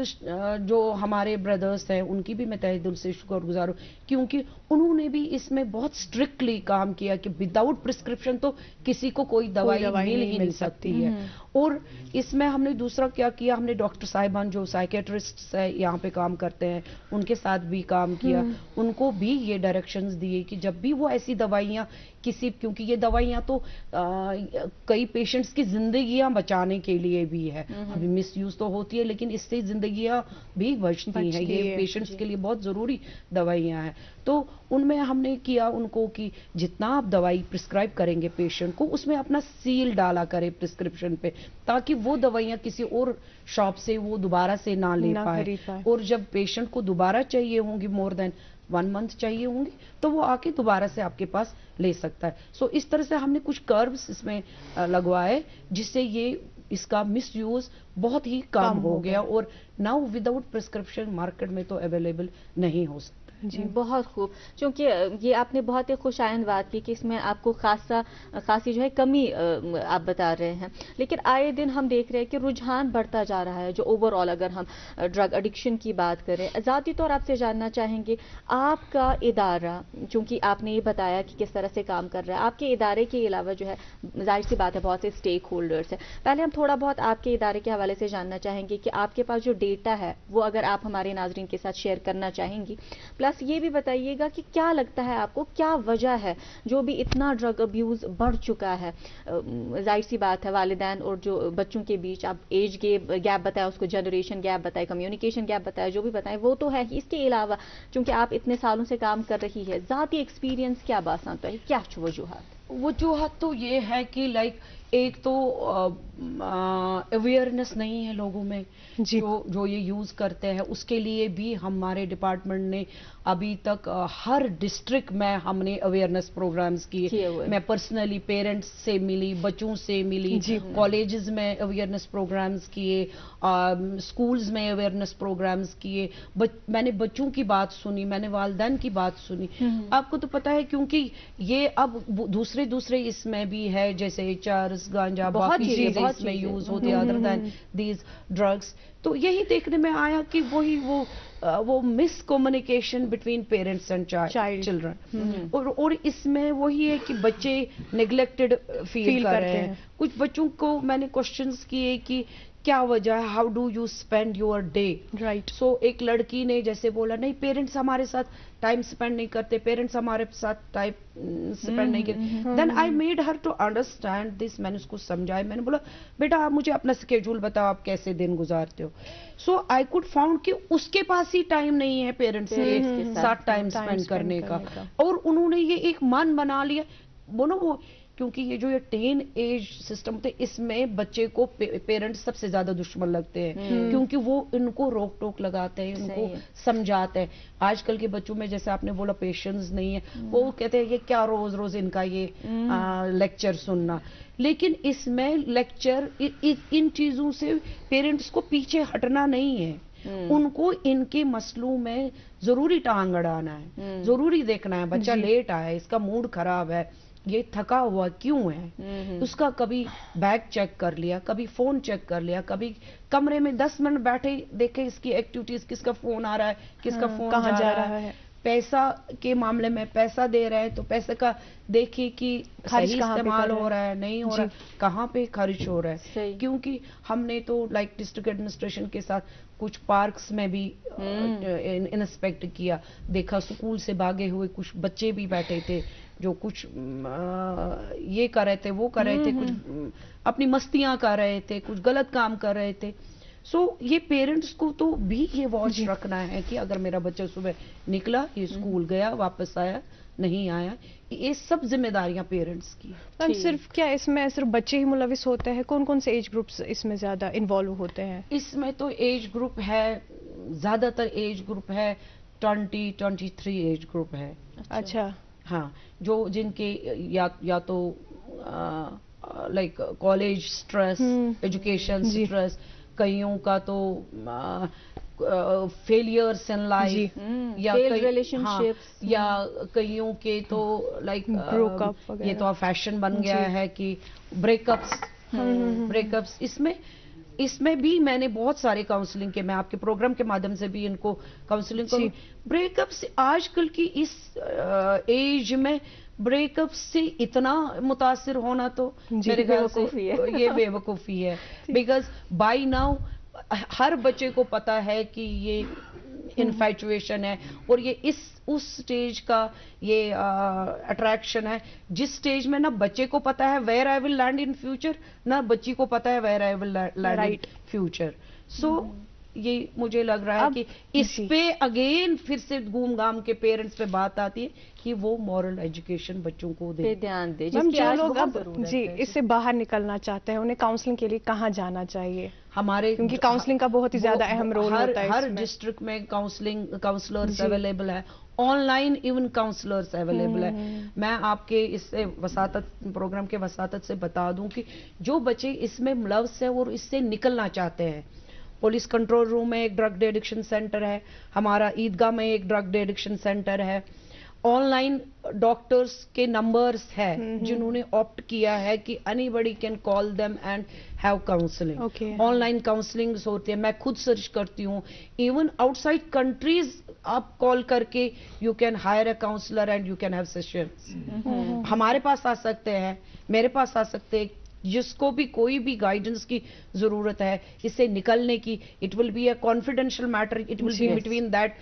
जो हमारे ब्रदर्स हैं उनकी भी मैं तहे दिल से शुक्रगुजार हूँ, क्योंकि उन्होंने भी इसमें बहुत स्ट्रिक्टली काम किया कि विदाउट प्रिस्क्रिप्शन तो किसी को कोई दवाई मिल ही नहीं सकती है। और इसमें हमने दूसरा क्या किया, हमने डॉक्टर साहिबान जो साइकेट्रिस्ट है यहाँ पे काम करते हैं उनके साथ भी काम किया, उनको भी ये डायरेक्शंस दिए कि जब भी वो ऐसी दवाइयाँ किसी, क्योंकि ये दवाइयाँ तो कई पेशेंट्स की जिंदगियां बचाने के लिए भी है, अभी मिस यूज तो होती है लेकिन इससे जिंदगियां भी बचती हैं, ये पेशेंट्स के लिए बहुत जरूरी दवाइयां हैं। तो उनमें हमने किया उनको कि जितना आप दवाई प्रिस्क्राइब करेंगे पेशेंट को उसमें अपना सील डाला करे प्रिस्क्रिप्शन पे, ताकि वो दवाइयां किसी और शॉप से वो दोबारा से ना ले पाए, और जब पेशेंट को दोबारा चाहिए होंगी मोर देन 1 मंथ चाहिए होंगी तो वो आके दोबारा से आपके पास ले सकता है। सो इस तरह से हमने कुछ कर्व्स इसमें लगवाए जिससे ये इसका मिस यूज बहुत ही कम हो गया, और नाउ विदाउट प्रिस्क्रिप्शन मार्केट में तो अवेलेबल नहीं हो सकता। जी बहुत खूब, क्योंकि ये आपने बहुत ही खुशाइंद बात की कि इसमें आपको खासी जो है कमी आप बता रहे हैं, लेकिन आए दिन हम देख रहे हैं कि रुझान बढ़ता जा रहा है जो ओवरऑल अगर हम ड्रग एडिक्शन की बात करें। ज़ाती तौर आपसे जानना चाहेंगे आपका इदारा, चूंकि आपने ये बताया कि किस तरह से काम कर रहा है, आपके इदारे के अलावा जो है जाहिर सी बात है बहुत से स्टेक होल्डर्स हैं, पहले हम थोड़ा बहुत आपके इदारे के हवाले से जानना चाहेंगे कि आपके पास जो डेटा है वो अगर आप हमारे नाजरीन के साथ शेयर करना चाहेंगी, प्लस ये भी बताइएगा कि क्या लगता है आपको क्या वजह है जो भी इतना ड्रग अब्यूज बढ़ चुका है। जाहिर सी बात है वालिदैन और जो बच्चों के बीच आप एज गैप बताया, उसको जनरेशन गैप बताए, कम्युनिकेशन गैप बताया, जो भी बताए वो तो है ही। इसके अलावा चूंकि आप इतने सालों से काम कर रही है, ज़ाती एक्सपीरियंस क्या बात है, क्या वजूहत? तो ये है कि लाइक एक तो अवेयरनेस नहीं है लोगों में, जो ये यूज करते हैं, उसके लिए भी हमारे डिपार्टमेंट ने अभी तक हर डिस्ट्रिक्ट में हमने अवेयरनेस प्रोग्राम्स किए। मैं पर्सनली पेरेंट्स से मिली, बच्चों से मिली, कॉलेजेस में अवेयरनेस प्रोग्राम्स किए, स्कूल्स में अवेयरनेस प्रोग्राम्स किए, मैंने बच्चों की बात सुनी, मैंने वालिदैन की बात सुनी। आपको तो पता है क्योंकि ये अब दूसरे इसमें भी है, जैसे चर्स, गांजा, बाकी चीजें इसमें यूज होती है अदर देन दीज ड्रग्स। तो यही देखने में आया कि वो miss communication between parents and children, और इसमें वही है कि बच्चे नेग्लेक्टेड फील कर रहे हैं। कुछ बच्चों को मैंने क्वेश्चंस किए कि क्या वजह है, how do you spend your day, right. So एक लड़की ने जैसे बोला, नहीं पेरेंट्स हमारे साथ टाइम स्पेंड नहीं करते, पेरेंट्स हमारे साथ टाइम स्पेंड नहीं करते। Then I made her to understand this, मैंने उसको समझाया, मैंने बोला बेटा आप मुझे अपना स्केड्यूल बताओ, आप कैसे दिन गुजारते हो। सो आई कुड फाउंड कि उसके पास ही टाइम नहीं है पेरेंट्स के साथ टाइम स्पेंड करने का, और उन्होंने ये एक मन बना लिया वो क्योंकि ये जो ये 10 एज सिस्टम होते इसमें बच्चे को पेरेंट्स सबसे ज्यादा दुश्मन लगते हैं, क्योंकि वो इनको रोक टोक लगाते हैं, उनको समझाते हैं। आजकल के बच्चों में जैसे आपने बोला पेशेंस नहीं है, वो कहते हैं ये क्या रोज रोज इनका ये लेक्चर सुनना, लेकिन इसमें लेक्चर इन चीजों से पेरेंट्स को पीछे हटना नहीं है, उनको इनके मसलों में जरूरी टांग अड़ाना है, जरूरी देखना है बच्चा लेट आया, इसका मूड खराब है, ये थका हुआ क्यों है, उसका कभी बैग चेक कर लिया, कभी फोन चेक कर लिया, कभी कमरे में 10 मिनट बैठे देखे इसकी एक्टिविटीज, किसका फोन आ रहा है, किसका फोन कहाँ जा रहा है, पैसा के मामले में पैसा दे रहे हैं तो पैसे का देखिए कि सही इस्तेमाल हो रहा है, नहीं हो रहा है, कहाँ पे खर्च हो रहा है। क्योंकि हमने तो लाइक डिस्ट्रिक्ट एडमिनिस्ट्रेशन के साथ कुछ पार्क्स में भी इंस्पेक्ट किया, देखा स्कूल से भागे हुए कुछ बच्चे भी बैठे थे जो कुछ ये कर रहे थे, वो कर रहे थे, कुछ अपनी मस्तियां कर रहे थे, कुछ गलत काम कर रहे थे। सो ये पेरेंट्स को तो भी ये वॉच रखना है कि अगर मेरा बच्चा सुबह निकला, ये स्कूल गया, वापस आया, नहीं आया, ये सब जिम्मेदारियां पेरेंट्स की। मैम सिर्फ क्या इसमें सिर्फ बच्चे ही मुलविस होते हैं, कौन कौन से एज ग्रुप्स इसमें ज्यादा इन्वॉल्व होते हैं? इसमें तो एज ग्रुप है, ज्यादातर एज ग्रुप है 20-23 एज ग्रुप है। अच्छा हाँ, जो जिनके या तो like college stress, education stress, कईयों का तो फेलियर्स इन लाइफ, या रिलेशनशिप्स, या कईयों के तो लाइक ये तो फैशन बन गया है कि ब्रेकअप्स। इसमें اس میں بھی میں نے بہت سارے کاؤنسلنگ کے، میں آپ کے پروگرام کے مادھیم سے بھی ان کو کاؤنسلنگ کروں. بریک اپ سے آج کل کی اس ایج میں بریک اپ سے اتنا متاثر ہونا تو میرے خیال سے یہ بے وقوفی ہے. بیکاز بائی ناؤ ہر بچے کو پتا ہے کہ یہ انفیچویشن ہے، اور یہ اس سٹیج کا یہ اٹریکشن ہے جس سٹیج میں نہ بچے کو پتا ہے where I will land in future, نہ بچی کو پتا ہے where I will land in future. So یہ مجھے لگ رہا ہے کہ اس پہ اگین پھر سے گوم گام کے پیرنٹس پہ بات آتی ہے کہ وہ مورل ایجوکیشن بچوں کو دھیان دے. جو لوگ اب اس سے باہر نکلنا چاہتے ہیں انہیں کاؤنسلنگ کے لیے کہاں جانا چاہیے؟ ہمارے کیونکہ کاؤنسلنگ کا بہت ہی زیادہ اہم رول ہوتا ہے. ہر ڈسٹرکٹ میں کاؤنسلرز اویلیبل ہے، online even counsellors available ہے. میں آپ کے اس سے پروگرام کے وساطت سے بتا دوں کہ جو بچے اس میں ملوث ہیں اور اس سے نکلنا چاہتے ہیں، پولیس کنٹرول روم میں ایک ڈرگ ڈی ایڈکشن سینٹر ہے، ہمارا عیدگاہ میں ایک ڈرگ ڈی ایڈکشن سینٹر ہے، آن لائن ڈاکٹرز کے نمبرز ہے جنہوں نے آپٹ کیا ہے کہ anybody can call them and have counselling. Online counsellings ہوتی ہے، میں خود سرچ کرتی ہوں. ایون آؤٹ سائڈ کنٹریز آپ کال کر کے you can hire a counsellor and you can have sessions. ہمارے پاس آ سکتے ہیں، میرے پاس آ سکتے ہیں. جس کو بھی کوئی بھی گائیڈنس کی ضرورت ہے اس سے نکلنے کی، it will be a confidential matter, it will be between that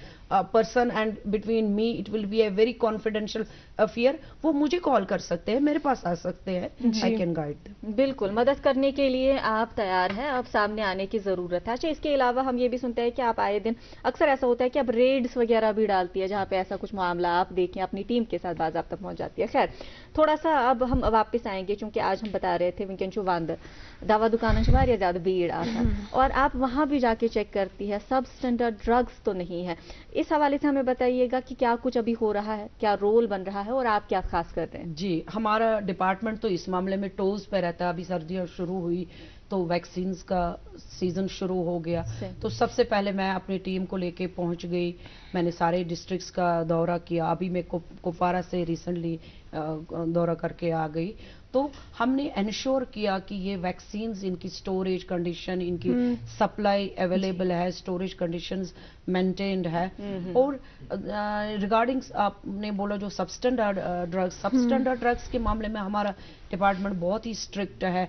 person and between me, it will be a very confidential affair. وہ مجھے کال کر سکتے ہیں، میرے پاس آ سکتے ہیں، آئی کین گائیڈ. بالکل مدد کرنے کے لیے آپ تیار ہیں، اب سامنے آنے کی ضرورت ہے. اچھا اس کے علاوہ ہم یہ بھی سنتے ہیں کہ آپ آئے دن اکثر ایسا ہوتا ہے کہ اب ریڈز وغیرہ بھی ڈالتی ہے جہاں پہ ایسا کچھ معاملہ آپ دیکھیں اپنی ٹیم کے ساتھ باضابطہ پہنچ جاتی ہے. خیر تھوڑا سا اب ہم واپس آئیں گے چونکہ آج ہم بتا رہے تھے ونکن چھ واندر دوا دکانوں سے واریاہ زیادہ بھیڑ آسان، اور آپ وہاں بھی جا کے چیک کرتی ہے سب اسٹینڈرڈ ڈرگس تو نہیں ہے. اس حوالے سے ہمیں بتائیے گا کہ کیا کچھ ابھی ہو رہا ہے، کیا رول بن رہا ہے اور آپ کیا خاص کرتے ہیں؟ جی ہمارا ڈپارٹمنٹ تو اس معاملے میں ٹوز پہ رہتا ہے. ابھی سردیاں شروع ہوئی تو ویکسینز کا سیزن شروع ہو گیا، تو سب سے پہلے میں اپنی ٹیم کو لے کے پہنچ گئی. میں نے سارے ڈسٹرکٹس کا دورہ کیا. ابھی میں کپوارہ سے ریسنٹلی دورہ کر کے آ گئی. تو ہم نے انشور کیا کہ یہ ویکسینز ان کی سٹوریج کنڈیشن، ان کی سپلائی اویلیبل ہے، سٹوریج کنڈیشنز مینٹینڈ ہے. اور ریگارڈنگ آپ نے بولا جو سب اسٹینڈرڈ ڈرگس کے معاملے میں ہمارا ڈپارٹمنٹ بہت ہی اسٹرکٹ ہے.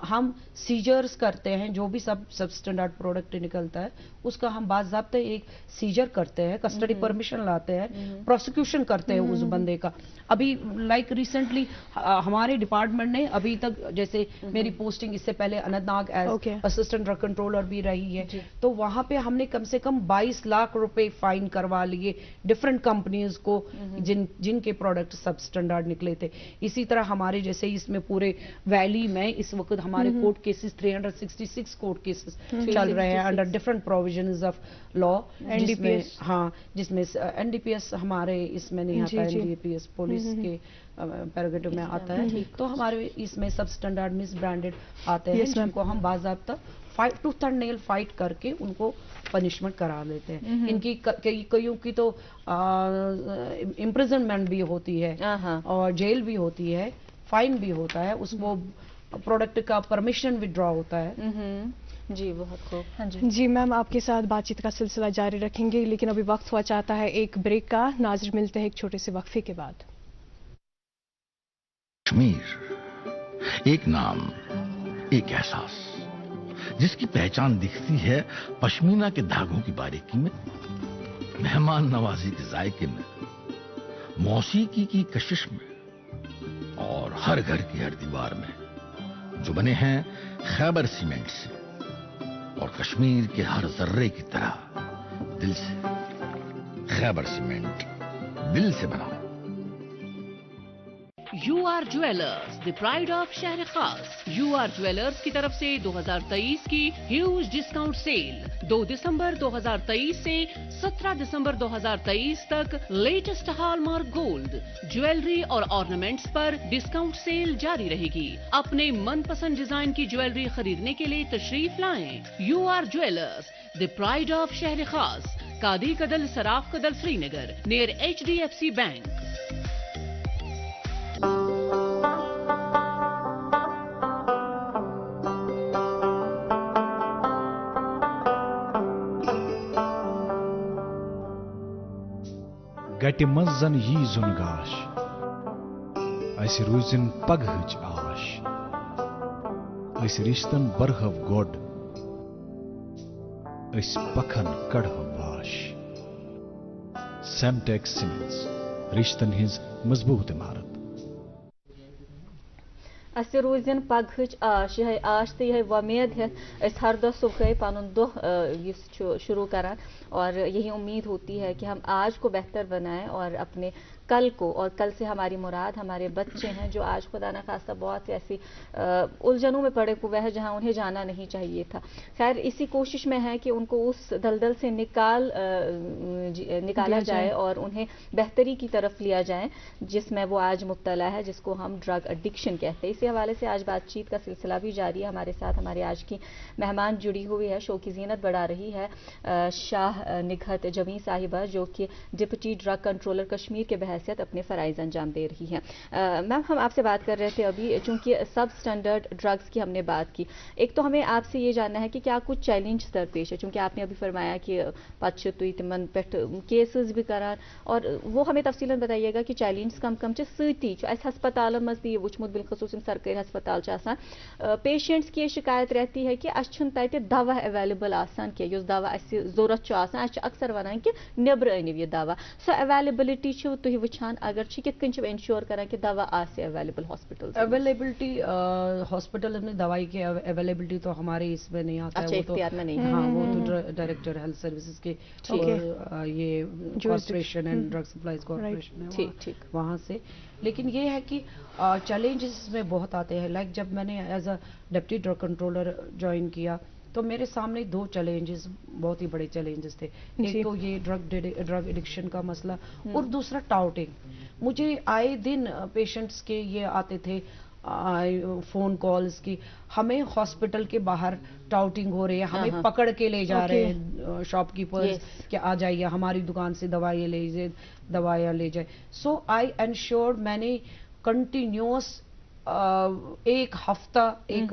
ہم سیجرز کرتے ہیں، جو بھی سب اسٹینڈرڈ پروڈکٹ نکلتا ہے اس کا ہم باضابطہ ایک سیجر کرتے ہیں، کسٹڈی پرمیشن لاتے ہیں، پروسیکیوشن کرتے ہیں اس بندے کا. ابھی لائک ریسنٹلی ہمارے ڈپارٹمنٹ نے ابھی تک، جیسے میری پوسٹنگ اس سے پہلے Anant Nag as assistant drug controller بھی رہی ہے، تو وہاں پہ ہم نے کم سے کم 22 لاکھ روپے فائن کروا لیے ڈفرینٹ کمپنیز کو جن کے پروڈکٹ سب اسٹینڈرڈ نکلے تھے. اسی طرح ہمارے جیسے اس میں پورے ویلی میں اس وقت ہمارے کورٹ کیسز 366 کورٹ کیسز چل رہے ہیں under different provisions of law, جس میں این ڈی پی ایس ہمارے اس میں نہیں آتا ہے، N D P S police کے پیراگیٹو میں آتا ہے. تو ہمارے اس میں سب اسٹینڈرڈ مس برانڈیڈ آتے ہیں جن کو ہم باضابطہ ٹوتھ اینڈ نیل فائٹ کر کے ان کو پنشمنٹ کرا دیتے ہیں. ان کی کئیوں کی تو امپریزنمنٹ بھی ہوتی ہے اور جیل بھی ہوتی ہے، فائن بھی ہوتا ہے، اس کو پروڈکٹ کا پرمیشن وڈرا ہوتا ہے. جی بہت خوب. جی میم آپ کے ساتھ بات چیت کا سلسلہ جاری رکھیں گے، لیکن ابھی وقت ہوا چاہتا ہے ایک بریک کا. ناظرین ملتے ہیں ایک چھوٹے سے وقفے کے بعد. کشمیر ایک نام، ایک احساس جس کی پہچان دکھتی ہے پشمینہ کے دھاگوں کی باریکی میں، مہمان نوازی کے ذائقے میں، موسیقی کی کشش میں، اور ہر گھر کی ہر دیوار میں، جو بنے ہیں خیبر سیمنٹ سے اور کشمیر کے ہر ذرے کی طرح دل سے. خیبر سیمنٹ، دل سے بناؤ. U R jewellers the pride of شہر خاص. یو آر جویلرز کی طرف سے 2023 کی ہیوج ڈسکاؤنٹ سیل 2 دسمبر 2023 سے 17 دسمبر 2023 تک latest hall mark gold jewellery اور آرنامنٹس پر ڈسکاؤنٹ سیل جاری رہے گی. اپنے من پسند ڈیزائن کی جویلری خریدنے کے لیے تشریف لائیں. U R jewellers the pride of شہر خاص، Kadi Kadal Saraf Kadal Srinagar, near HDFC bank. گٹہِ منٛز زن یی زُن گاش اَسہِ روٗزِن پگہٕچ آش أسۍ رِشتن برہو گۄڈ أسۍ پکھن کڑہو واش سیمٹیک سیمنٹس رِشتن ہٕنٛز مضبوٗط عمارت اسہِ روزن پگہٕچ آش یہ آش تو یہ وۄمید ہیتھ أسۍ ہر دۄہ صبحٲے پنُن دۄہ یُس چھُ شروع کران اور یہی امید ہوتی ہے کہ ہم آج کو بہتر بنائیں اور اپنے کل کو، اور کل سے ہماری مراد ہمارے بچے ہیں جو آج خدا نخواستہ بہت سی ایسی الجھنوں میں پڑے ہوئے ہیں جہاں انہیں جانا نہیں چاہیے تھا. خیر اسی کوشش میں ہے کہ ان کو اس دلدل سے نکالا جائے اور انہیں بہتری کی طرف لیا جائے جس میں وہ آج مبتلا ہے، جس کو ہم ڈرگ ایڈکشن کہتے ہیں. اسی حوالے سے آج بات چیت کا سلسلہ بھی جاری ہے. ہمارے ساتھ ہمارے آج کی مہمان جڑی ہوئی ہے، شو کی زینت بڑھا رہی ہے شاہ نگہت جمی صاحبہ، جو کہ ڈپٹی ڈرگ کنٹرولر کشمیر کے بحیثیت اپنے فرائض انجام دے رہی ہیں. میم ہم آپ سے بات کر رہے تھے ابھی، چونکہ سب اسٹینڈرڈ ڈرگس کی ہم نے بات کی. ایک تو ہمیں آپ سے یہ جاننا ہے کہ کیا کچھ چیلنج درپیش ہے، چونکہ آپ نے ابھی فرمایا کہ پتہ تھی تمن پہ کیسز بھی کران، اور وہ ہمیں تفصیلاً بتائیے گا کہ چیلنجز کم کم سی اس ہسپتالن مز تہ وچمت بالخصوص سرکاری ہسپتال پیشنٹس کی شکایت رہتی ہے کہ اس تتہ دوا اویلیبل آسان کی یس دوا اس ضرورت آسان، اس اکثر ونان کہ نبر انو یہ دوا، سو اویلیبلٹی تھی وچان اگر کت کن انشور کران کہ دوا آسے اویلیبل ہاسپٹل اویلیبلٹی ہاسپٹل میں دوائی کی اویلیبلٹی تو ہمارے اس میں نہیں آتا ہے، وہ تو ہاں وہ تو ڈائریکٹر ہیلتھ سروسز کے یہ corporation and drug supplies corporation ہے وہاں سے. لیکن یہ ہے کہ چیلنجز میں بہت آتے ہیں. لائک جب میں نے as a deputy drug controller join کیا تو میرے سامنے دو چیلنجز، بہت ہی بڑے چیلنجز تھے. ایک تو یہ ڈرگ ایڈکشن کا مسئلہ اور دوسرا ٹاؤٹنگ. مجھے آئے دن پیشنٹس کے یہ آتے تھے فون کالز کی، ہمیں ہاسپٹل کے باہر ٹاؤٹنگ ہو رہی ہے، ہمیں پکڑ کے لے جا رہے ہیں شاپ کیپرز کہ آ جائیے ہماری دکان سے دوائیاں لے جائے. سو آئی انشورڈ، میں نے کنٹینیوس ایک ہفتہ ایک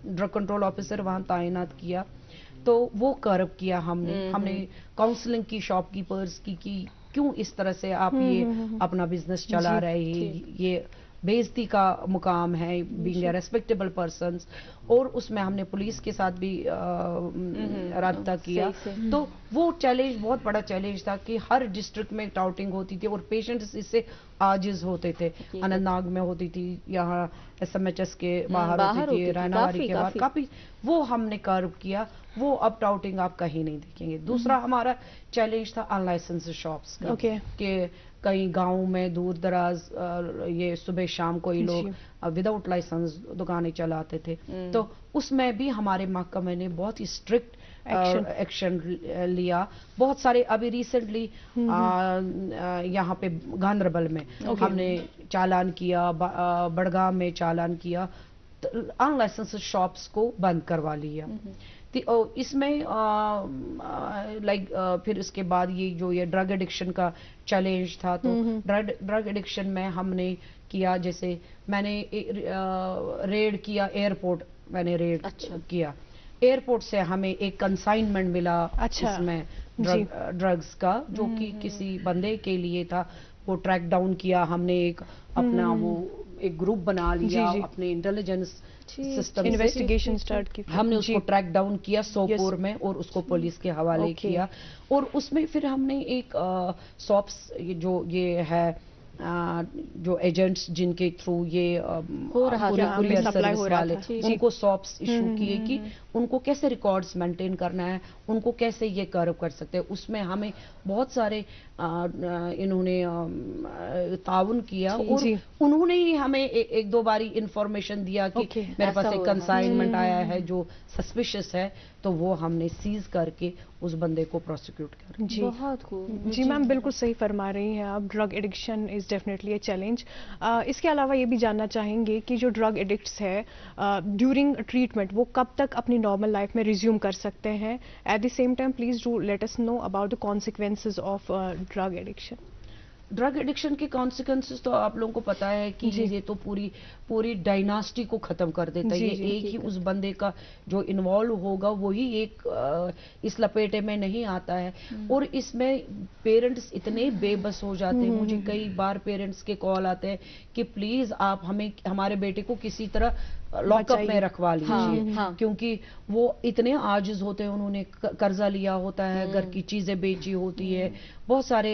ڈرگ کنٹرول آفیسر وہاں تعینات کیا، تو وہ کرب کیا ہم نے کاؤنسلنگ کی شاپ کیپرز کی کیوں اس طرح سے آپ یہ اپنا بزنس چلا رہے ہیں، یہ بےعزتی کا مقام ہے، بینگ اے ریسپیکٹیبل پرسنس. اور اس میں ہم نے پولیس کے ساتھ بھی رابطہ کیا. تو وہ چیلنج بہت بڑا چیلنج تھا کہ ہر ڈسٹرکٹ میں ٹاؤٹنگ ہوتی تھی اور پیشنٹس اس سے عاجز ہوتے تھے. اننت ناگ میں ہوتی تھی، یہاں ایس ایم ایچ ایس کے باہر ہوتی تھی، ریناواری کے باہر کافی. وہ ہم نے کرب کیا، وہ اب ٹاؤٹنگ آپ کہیں نہیں دیکھیں گے. دوسرا ہمارا چیلنج تھا ان لائسنس شاپس کا، کہ کئی گاؤں میں دور دراز یہ صبح شام کوئی لوگ وداؤٹ لائسنس دکانیں چلاتے تھے. تو اس میں بھی ہمارے محکمے نے بہت ہی اسٹرکٹ ایکشن لیا. بہت سارے ابھی ریسنٹلی یہاں پہ گاندربل میں ہم نے چالان کیا، بڑگام میں چالان کیا، ان لائسنس شاپس کو بند کروا لیا. اس میں لائک پھر اس کے بعد یہ ڈرگ ایڈکشن کا چیلنج تھا. تو ڈرگ ایڈکشن میں ہم نے کیا، جیسے میں نے ریڈ کیا ایئرپورٹ، میں نے ریڈ کیا ایئرپورٹ سے، ہمیں ایک کنسائنمنٹ ملا اس میں ڈرگز کا جو کہ کسی بندے کے لیے تھا. وہ ٹریک ڈاؤن کیا ہم نے، ایک اپنا وہ ایک گروپ بنا لیا اپنے انٹیلیجنس سسٹم، انویسٹیگیشن سٹارٹ کی، ہم نے اس کو ٹریک ڈاؤن کیا سوپور میں اور اس کو پولیس کے حوالے کیا. اور اس میں پھر ہم نے ایک ساپس جو یہ ہے جو ایجنٹس جن کے تھرو یہ کوریئر سروس والے، ان کو ساپس ایشو کیے کہ ان کو کیسے ریکارڈز مینٹین کرنا ہے، ان کو کیسے یہ کرو کر سکتے ہیں. اس میں ہمیں بہت سارے انہوں نے تعاون کیا اور انہوں نے ہی ہمیں ایک دو باری انفارمیشن دیا کہ میرے پاس ایک کنسائنمنٹ آیا ہے جو سسپیشس ہے، تو وہ ہم نے سیز کر کے اس بندے کو پروسیکیوٹ کر. جی میم بالکل صحیح فرما رہی ہیں آپ. Drug addiction is definitely a challenge. اس کے علاوہ یہ بھی جاننا چاہیں گے کہ جو ڈرگ ایڈکٹس ہے ڈیورنگ ٹریٹمنٹ وہ کب تک اپنی نارمل لائف میں ریزیوم کر سکتے ہیں؟ At the same time please do let us know about the consequences of drug addiction. Drug addiction के कॉन्सिक्वेंसेस तो आप लोगों को पता है कि ये तो पूरी डायनास्टी को खत्म कर देता है। ये एक ही उस बंदे का जो इन्वॉल्व होगा वही एक इस लपेटे में नहीं आता है। और इसमें पेरेंट्स इतने बेबस हो जाते हैं। मुझे कई बार पेरेंट्स के कॉल आते हैं कि प्लीज आप हमारे बेटे को किसी तरह लॉकअप में रखवा लीजिए। क्योंकि वो इतने आजिज होते हैं, उन्होंने कर्जा लिया होता है, घर की चीजें बेची होती है, बहुत सारे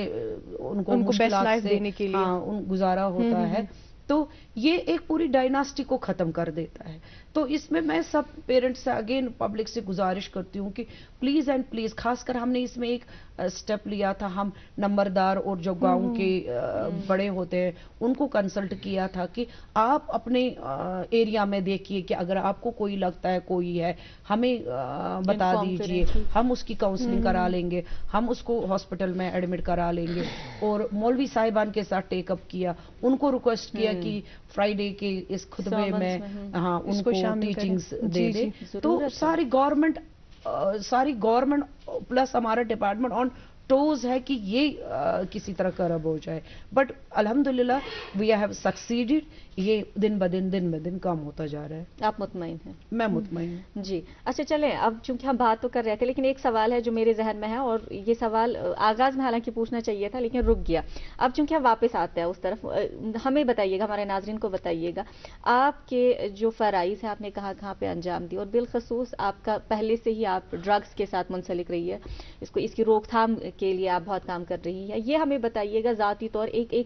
उनको मुश्किलात से देने के लिए गुजारा होता है। तो ये एक पूरी डायनास्टी को खत्म कर देता है। तो इसमें मैं सब पेरेंट्स से अगेन पब्लिक से गुजारिश करती हूँ कि प्लीज एंड प्लीज, खासकर हमने इसमें एक स्टेप लिया था, हम नंबरदार और जो गांव के बड़े होते हैं उनको कंसल्ट किया था कि आप अपने एरिया में देखिए कि अगर आपको कोई लगता है कोई है, हमें बता दीजिए, हम उसकी काउंसलिंग करा लेंगे, हम उसको हॉस्पिटल में एडमिट करा लेंगे। और मौलवी साहिबान के साथ टेकअप किया, उनको रिक्वेस्ट किया कि फ्राइडे के इस खुतबे में हाँ उनको टीचिंग्स दे दे। तो सारी गवर्नमेंट प्लस हमारा डिपार्टमेंट ऑन टोज है कि ये किसी तरह करब हो जाए। बट अल्हम्दुलिल्लाह वी हैव सक्सीडेड। ये दिन ब दिन कम होता जा रहा है। आप मुतमईन हैं? मैं मुतमईन हूँ जी। अच्छा चलें, अब चूंकि हम बात तो कर रहे थे, लेकिन एक सवाल है जो मेरे जहन में है, और ये सवाल आगाज में हालांकि पूछना चाहिए था लेकिन रुक गया। अब चूंकि हम वापस आते हैं उस तरफ, हमें बताइएगा, हमारे नाजरीन को बताइएगा, आपके जो फराइज है आपने कहाँ पे अंजाम दी, और बिलखसूस आपका पहले से ही आप ड्रग्स के साथ मुंसलिक रही है, इसकी रोकथाम के लिए आप बहुत काम कर रही है। ये हमें बताइएगा ज़ाती तौर एक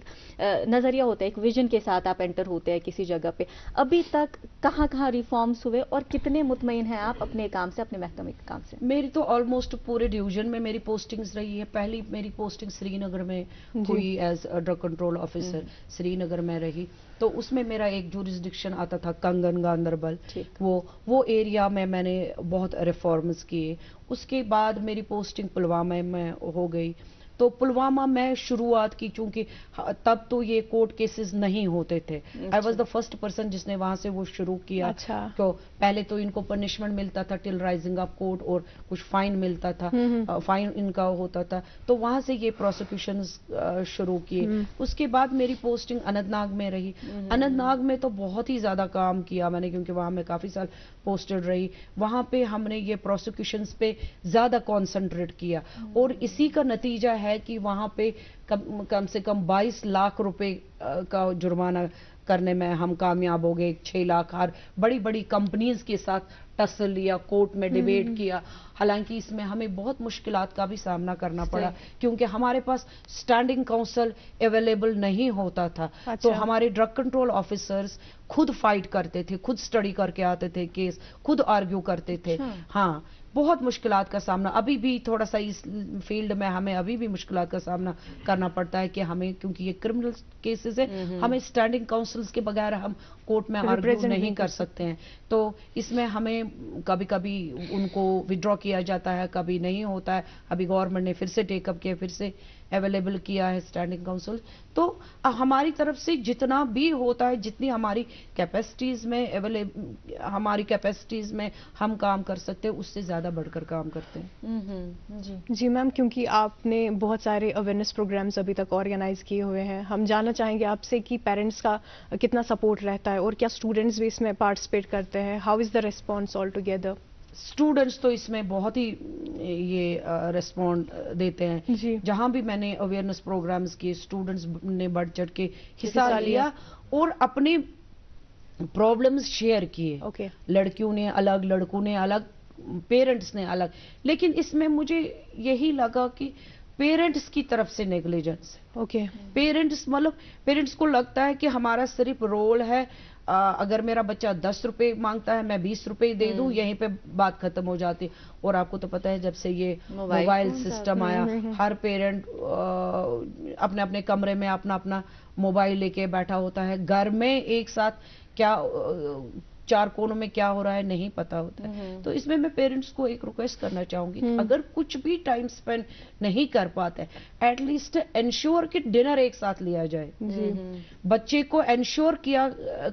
नजरिया होता है, एक विजन के साथ आप एंटर होते हैं किसी जगह पे। अभी तक कहाँ रिफॉर्म्स हुए और कितने मुतमईन हैं आप अपने काम से, अपने महकमे के काम से? मेरी तो ऑलमोस्ट पूरे डिवीजन में मेरी पोस्टिंग्स रही है। पहली मेरी पोस्टिंग श्रीनगर में हुई as drug control officer, Srinagar में रही। तो उसमें मेरा एक जुरिस्डिक्शन आता था कंगन गांधरबल, वो एरिया में मैंने बहुत रिफॉर्म्स किए। उसके बाद मेरी पोस्टिंग पुलवामा में हो गई। तो पुलवामा में शुरुआत की, चूंकि तब तो ये कोर्ट केसेस नहीं होते थे। I was the first person जिसने वहां से वो शुरू किया। तो पहले तो इनको पनिशमेंट मिलता था टिल राइजिंग ऑफ कोर्ट, और कुछ फाइन मिलता था, फाइन इनका होता था। तो वहां से ये प्रोसिक्यूशन शुरू किए। उसके बाद मेरी पोस्टिंग अनंतनाग में रही। अनंतनाग में तो बहुत ही ज्यादा काम किया मैंने, क्योंकि वहां मैं काफी साल पोस्टेड रही। वहां पे हमने ये प्रोसिक्यूशन पे ज्यादा कॉन्सेंट्रेट किया, और इसी का नतीजा है कि वहां पे कम से कम 22 लाख रुपए का जुर्माना करने में हम कामयाब हो गए। 6 लाख हर बड़ी बड़ी कंपनीज के साथ टसल लिया, कोर्ट में डिबेट किया। हालांकि इसमें हमें बहुत मुश्किलात का भी सामना करना पड़ा, क्योंकि हमारे पास स्टैंडिंग काउंसिल अवेलेबल नहीं होता था। तो हमारे ड्रग कंट्रोल ऑफिसर्स खुद फाइट करते थे, खुद स्टडी करके आते थे केस, खुद आर्ग्यू करते थे। हाँ, बहुत मुश्किलात का सामना अभी भी, थोड़ा सा इस फील्ड में हमें अभी भी मुश्किलात का सामना करना पड़ता है कि हमें, क्योंकि ये क्रिमिनल केसेस है, हमें स्टैंडिंग काउंसिल्स के बगैर हम कोर्ट में आर्ग्यू नहीं कर सकते हैं। तो इसमें हमें कभी कभी उनको विड्रॉ किया जाता है, कभी नहीं होता है। अभी गवर्नमेंट ने फिर से टेकअप किया, फिर से अवेलेबल किया है स्टैंडिंग काउंसिल। तो हमारी तरफ से जितना भी होता है, जितनी हमारी कैपेसिटीज में हमारी कैपेसिटीज में हम काम कर सकते हैं, उससे ज्यादा बढ़कर काम करते हैं। जी मैम, क्योंकि आपने बहुत सारे अवेयरनेस प्रोग्राम्स अभी तक ऑर्गेनाइज किए हुए हैं, हम जानना चाहेंगे आपसे कि पेरेंट्स का कितना सपोर्ट रहता है और क्या स्टूडेंट्स भी इसमें पार्टिसिपेट करते हैं? How is the response all together? Students तो इसमें बहुत ही ये रिस्पॉन्ड देते हैं। जहां भी मैंने अवेयरनेस प्रोग्राम्स किए, स्टूडेंट्स ने बढ़ चढ़ के हिस्सा लिया और अपने प्रॉब्लम्स शेयर किए। लड़कियों ने अलग, लड़कों ने अलग, पेरेंट्स ने अलग। लेकिन इसमें मुझे यही लगा कि पेरेंट्स की तरफ से नेग्लिजेंस है। पेरेंट्स को लगता है कि हमारा सिर्फ रोल है, अगर मेरा बच्चा 10 रुपए मांगता है मैं 20 रुपए दे दूं, यहीं पे बात खत्म हो जाती। और आपको तो पता है जब से ये मोबाइल सिस्टम आया, हर पेरेंट अपने अपने कमरे में अपना अपना मोबाइल लेके बैठा होता है। घर में एक साथ क्या 4 कोनों में क्या हो रहा है नहीं पता होता है। तो इसमें मैं पेरेंट्स को एक रिक्वेस्ट करना चाहूंगी, अगर कुछ भी टाइम स्पेंड नहीं कर पाते, एटलीस्ट इंश्योर कि डिनर एक साथ लिया जाए। बच्चे को इंश्योर किया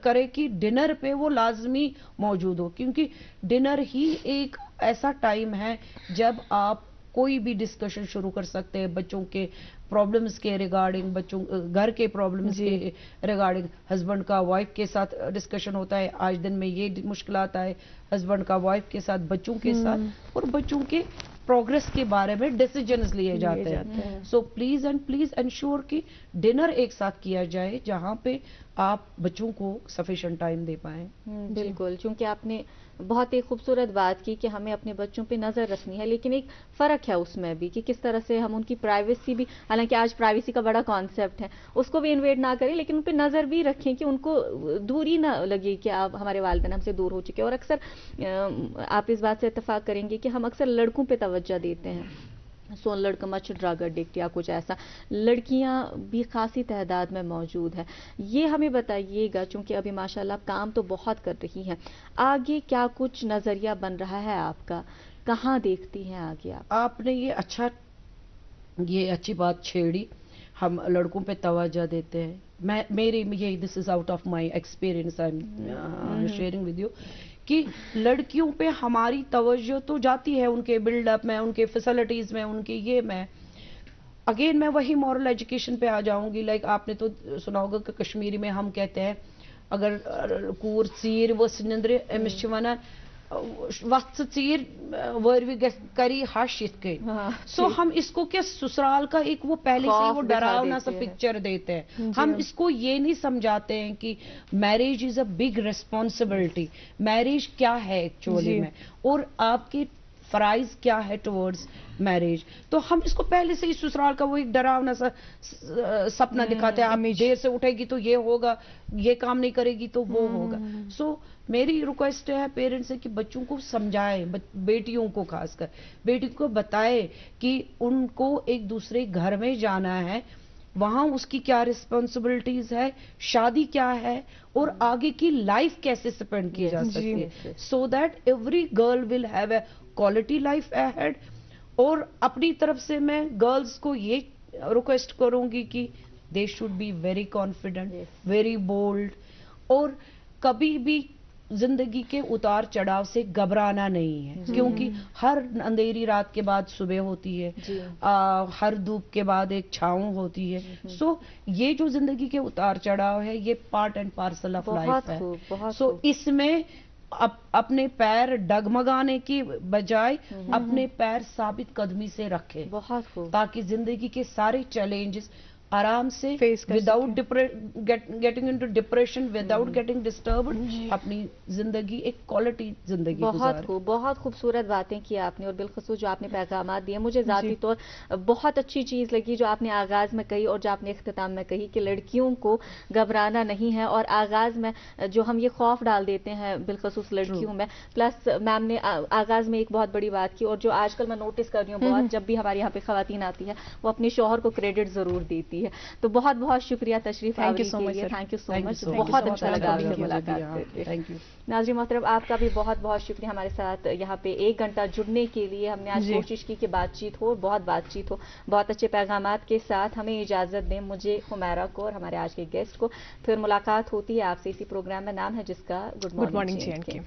करे कि डिनर पे वो लाजमी मौजूद हो, क्योंकि डिनर ही एक ऐसा टाइम है जब आप कोई भी डिस्कशन शुरू कर सकते हैं बच्चों के प्रॉब्लम्स के रिगार्डिंग, बच्चों घर के प्रॉब्लम्स के रिगार्डिंग। हस्बैंड का वाइफ के साथ डिस्कशन होता है, आज दिन में ये मुश्किलात आए, हस्बैंड का वाइफ के साथ, बच्चों के साथ, और बच्चों के प्रोग्रेस के बारे में डिसीजंस लिए जाते हैं। सो प्लीज एंश्योर कि डिनर एक साथ किया जाए जहां पे आप बच्चों को सफिशिएंट टाइम दे पाएं। बिल्कुल, क्योंकि आपने बहुत ही खूबसूरत बात की कि हमें अपने बच्चों पे नज़र रखनी है, लेकिन एक फ़र्क है उसमें भी कि किस तरह से हम उनकी प्राइवेसी भी, हालांकि आज प्राइवेसी का बड़ा कॉन्सेप्ट है, उसको भी इन्वेड ना करें, लेकिन उन पे नज़र भी रखें कि उनको दूरी ना लगे कि आप हमारे वालिदैन हमसे दूर हो चुके हैं। और अक्सर आप इस बात से इत्तेफाक करेंगे कि हम अक्सर लड़कों पे तवज्जो देते हैं, सोन लड़का मच ड्रग एडिक्ट या कुछ ऐसा, लड़कियां भी खासी तादाद में मौजूद है। ये हमें बताइएगा, चूंकि अभी माशाल्लाह काम तो बहुत कर रही हैं, आगे क्या कुछ नजरिया बन रहा है आपका, कहाँ देखती हैं आगे आप? आपने ये अच्छी बात छेड़ी, हम लड़कों पे तवज्जो देते हैं। मेरी ये this is out of my experience, I am sharing with you कि लड़कियों पे हमारी तवज्जो तो जाती है उनके बिल्डअप में, उनके फैसिलिटीज में, उनके ये में। अगेन मैं वही मॉरल एजुकेशन पे आ जाऊंगी। लाइक आपने तो सुना होगा कि कश्मीरी में हम कहते हैं अगर कूर चीर वो सिंद्र अमिश वनान वक्त चीर वर्वी करी हश सो हम इसको क्या ससुराल का एक वो पहले से वो डरावना सा पिक्चर देते हैं। हम इसको ये नहीं समझाते हैं कि marriage is a big responsibility, marriage क्या है एक्चुअली में, और आपके फराइज क्या है टुवर्ड्स मैरिज। तो हम इसको पहले से ही ससुराल का वो एक डरावना सा सपना दिखाते हैं, आप देर से उठेगी तो ये होगा, ये काम नहीं करेगी तो वो होगा। सो मेरी रिक्वेस्ट है पेरेंट्स से कि बच्चों को समझाएं, बेटियों को खासकर बेटी को बताए कि उनको एक दूसरे घर में जाना है, वहां उसकी क्या रिस्पॉन्सिबिलिटीज है, शादी क्या है, और आगे की लाइफ कैसे स्पेंड की जा सकती है, so that every girl will have a quality life ahead. और अपनी तरफ से मैं गर्ल्स को ये रिक्वेस्ट करूंगी कि they should be very confident, very bold, और कभी भी जिंदगी के उतार चढ़ाव से घबराना नहीं है, क्योंकि हर अंधेरी रात के बाद सुबह होती है, हर धूप के बाद एक छाँव होती है। सो ये जो जिंदगी के उतार चढ़ाव है ये part and parcel of life है। सो इसमें अपने पैर डगमगाने की बजाय अपने पैर साबित कदमी से रखे, ताकि जिंदगी के सारे चैलेंजेस आराम से without getting into depression, without getting disturbed, अपनी जिंदगी एक क्वालिटी जिंदगी बहुत खूबसूरत बातें की आपने, और बिलखुसूस जो आपने पैगामात दिए, मुझे ज़ाती तौर बहुत अच्छी चीज़ लगी जो आपने आगाज़ में कही और जो आपने इख्तिताम में कही कि लड़कियों को घबराना नहीं है। और आगाज़ में जो हम ये खौफ डाल देते हैं बिलखुसूस लड़कियों में, प्लस मैम ने आगाज़ में एक बहुत बड़ी बात की, और जो आजकल मैं नोटिस कर रही हूँ बहुत, जब भी हमारे यहाँ पे ख़वातीन आती है वो अपने शौहर को क्रेडिट ज़रूर देती है। तो बहुत बहुत शुक्रिया तशरीफ आवरी के लिए, थैंक यू सो मच, बहुत अच्छा लगा आपसे मुलाकात करके। थैंक यू नाज़रीन मोहतरम, आपका भी बहुत बहुत शुक्रिया हमारे साथ यहाँ पे 1 घंटा जुड़ने के लिए। हमने आज कोशिश की कि बातचीत हो, बहुत बातचीत हो, बहुत अच्छे पैगामात के साथ। हमें इजाज़त दें, मुझे हुमैरा को और हमारे आज के गेस्ट को। फिर मुलाकात होती है आपसे इसी प्रोग्राम में, नाम है जिसका गुड मॉर्निंग JNK।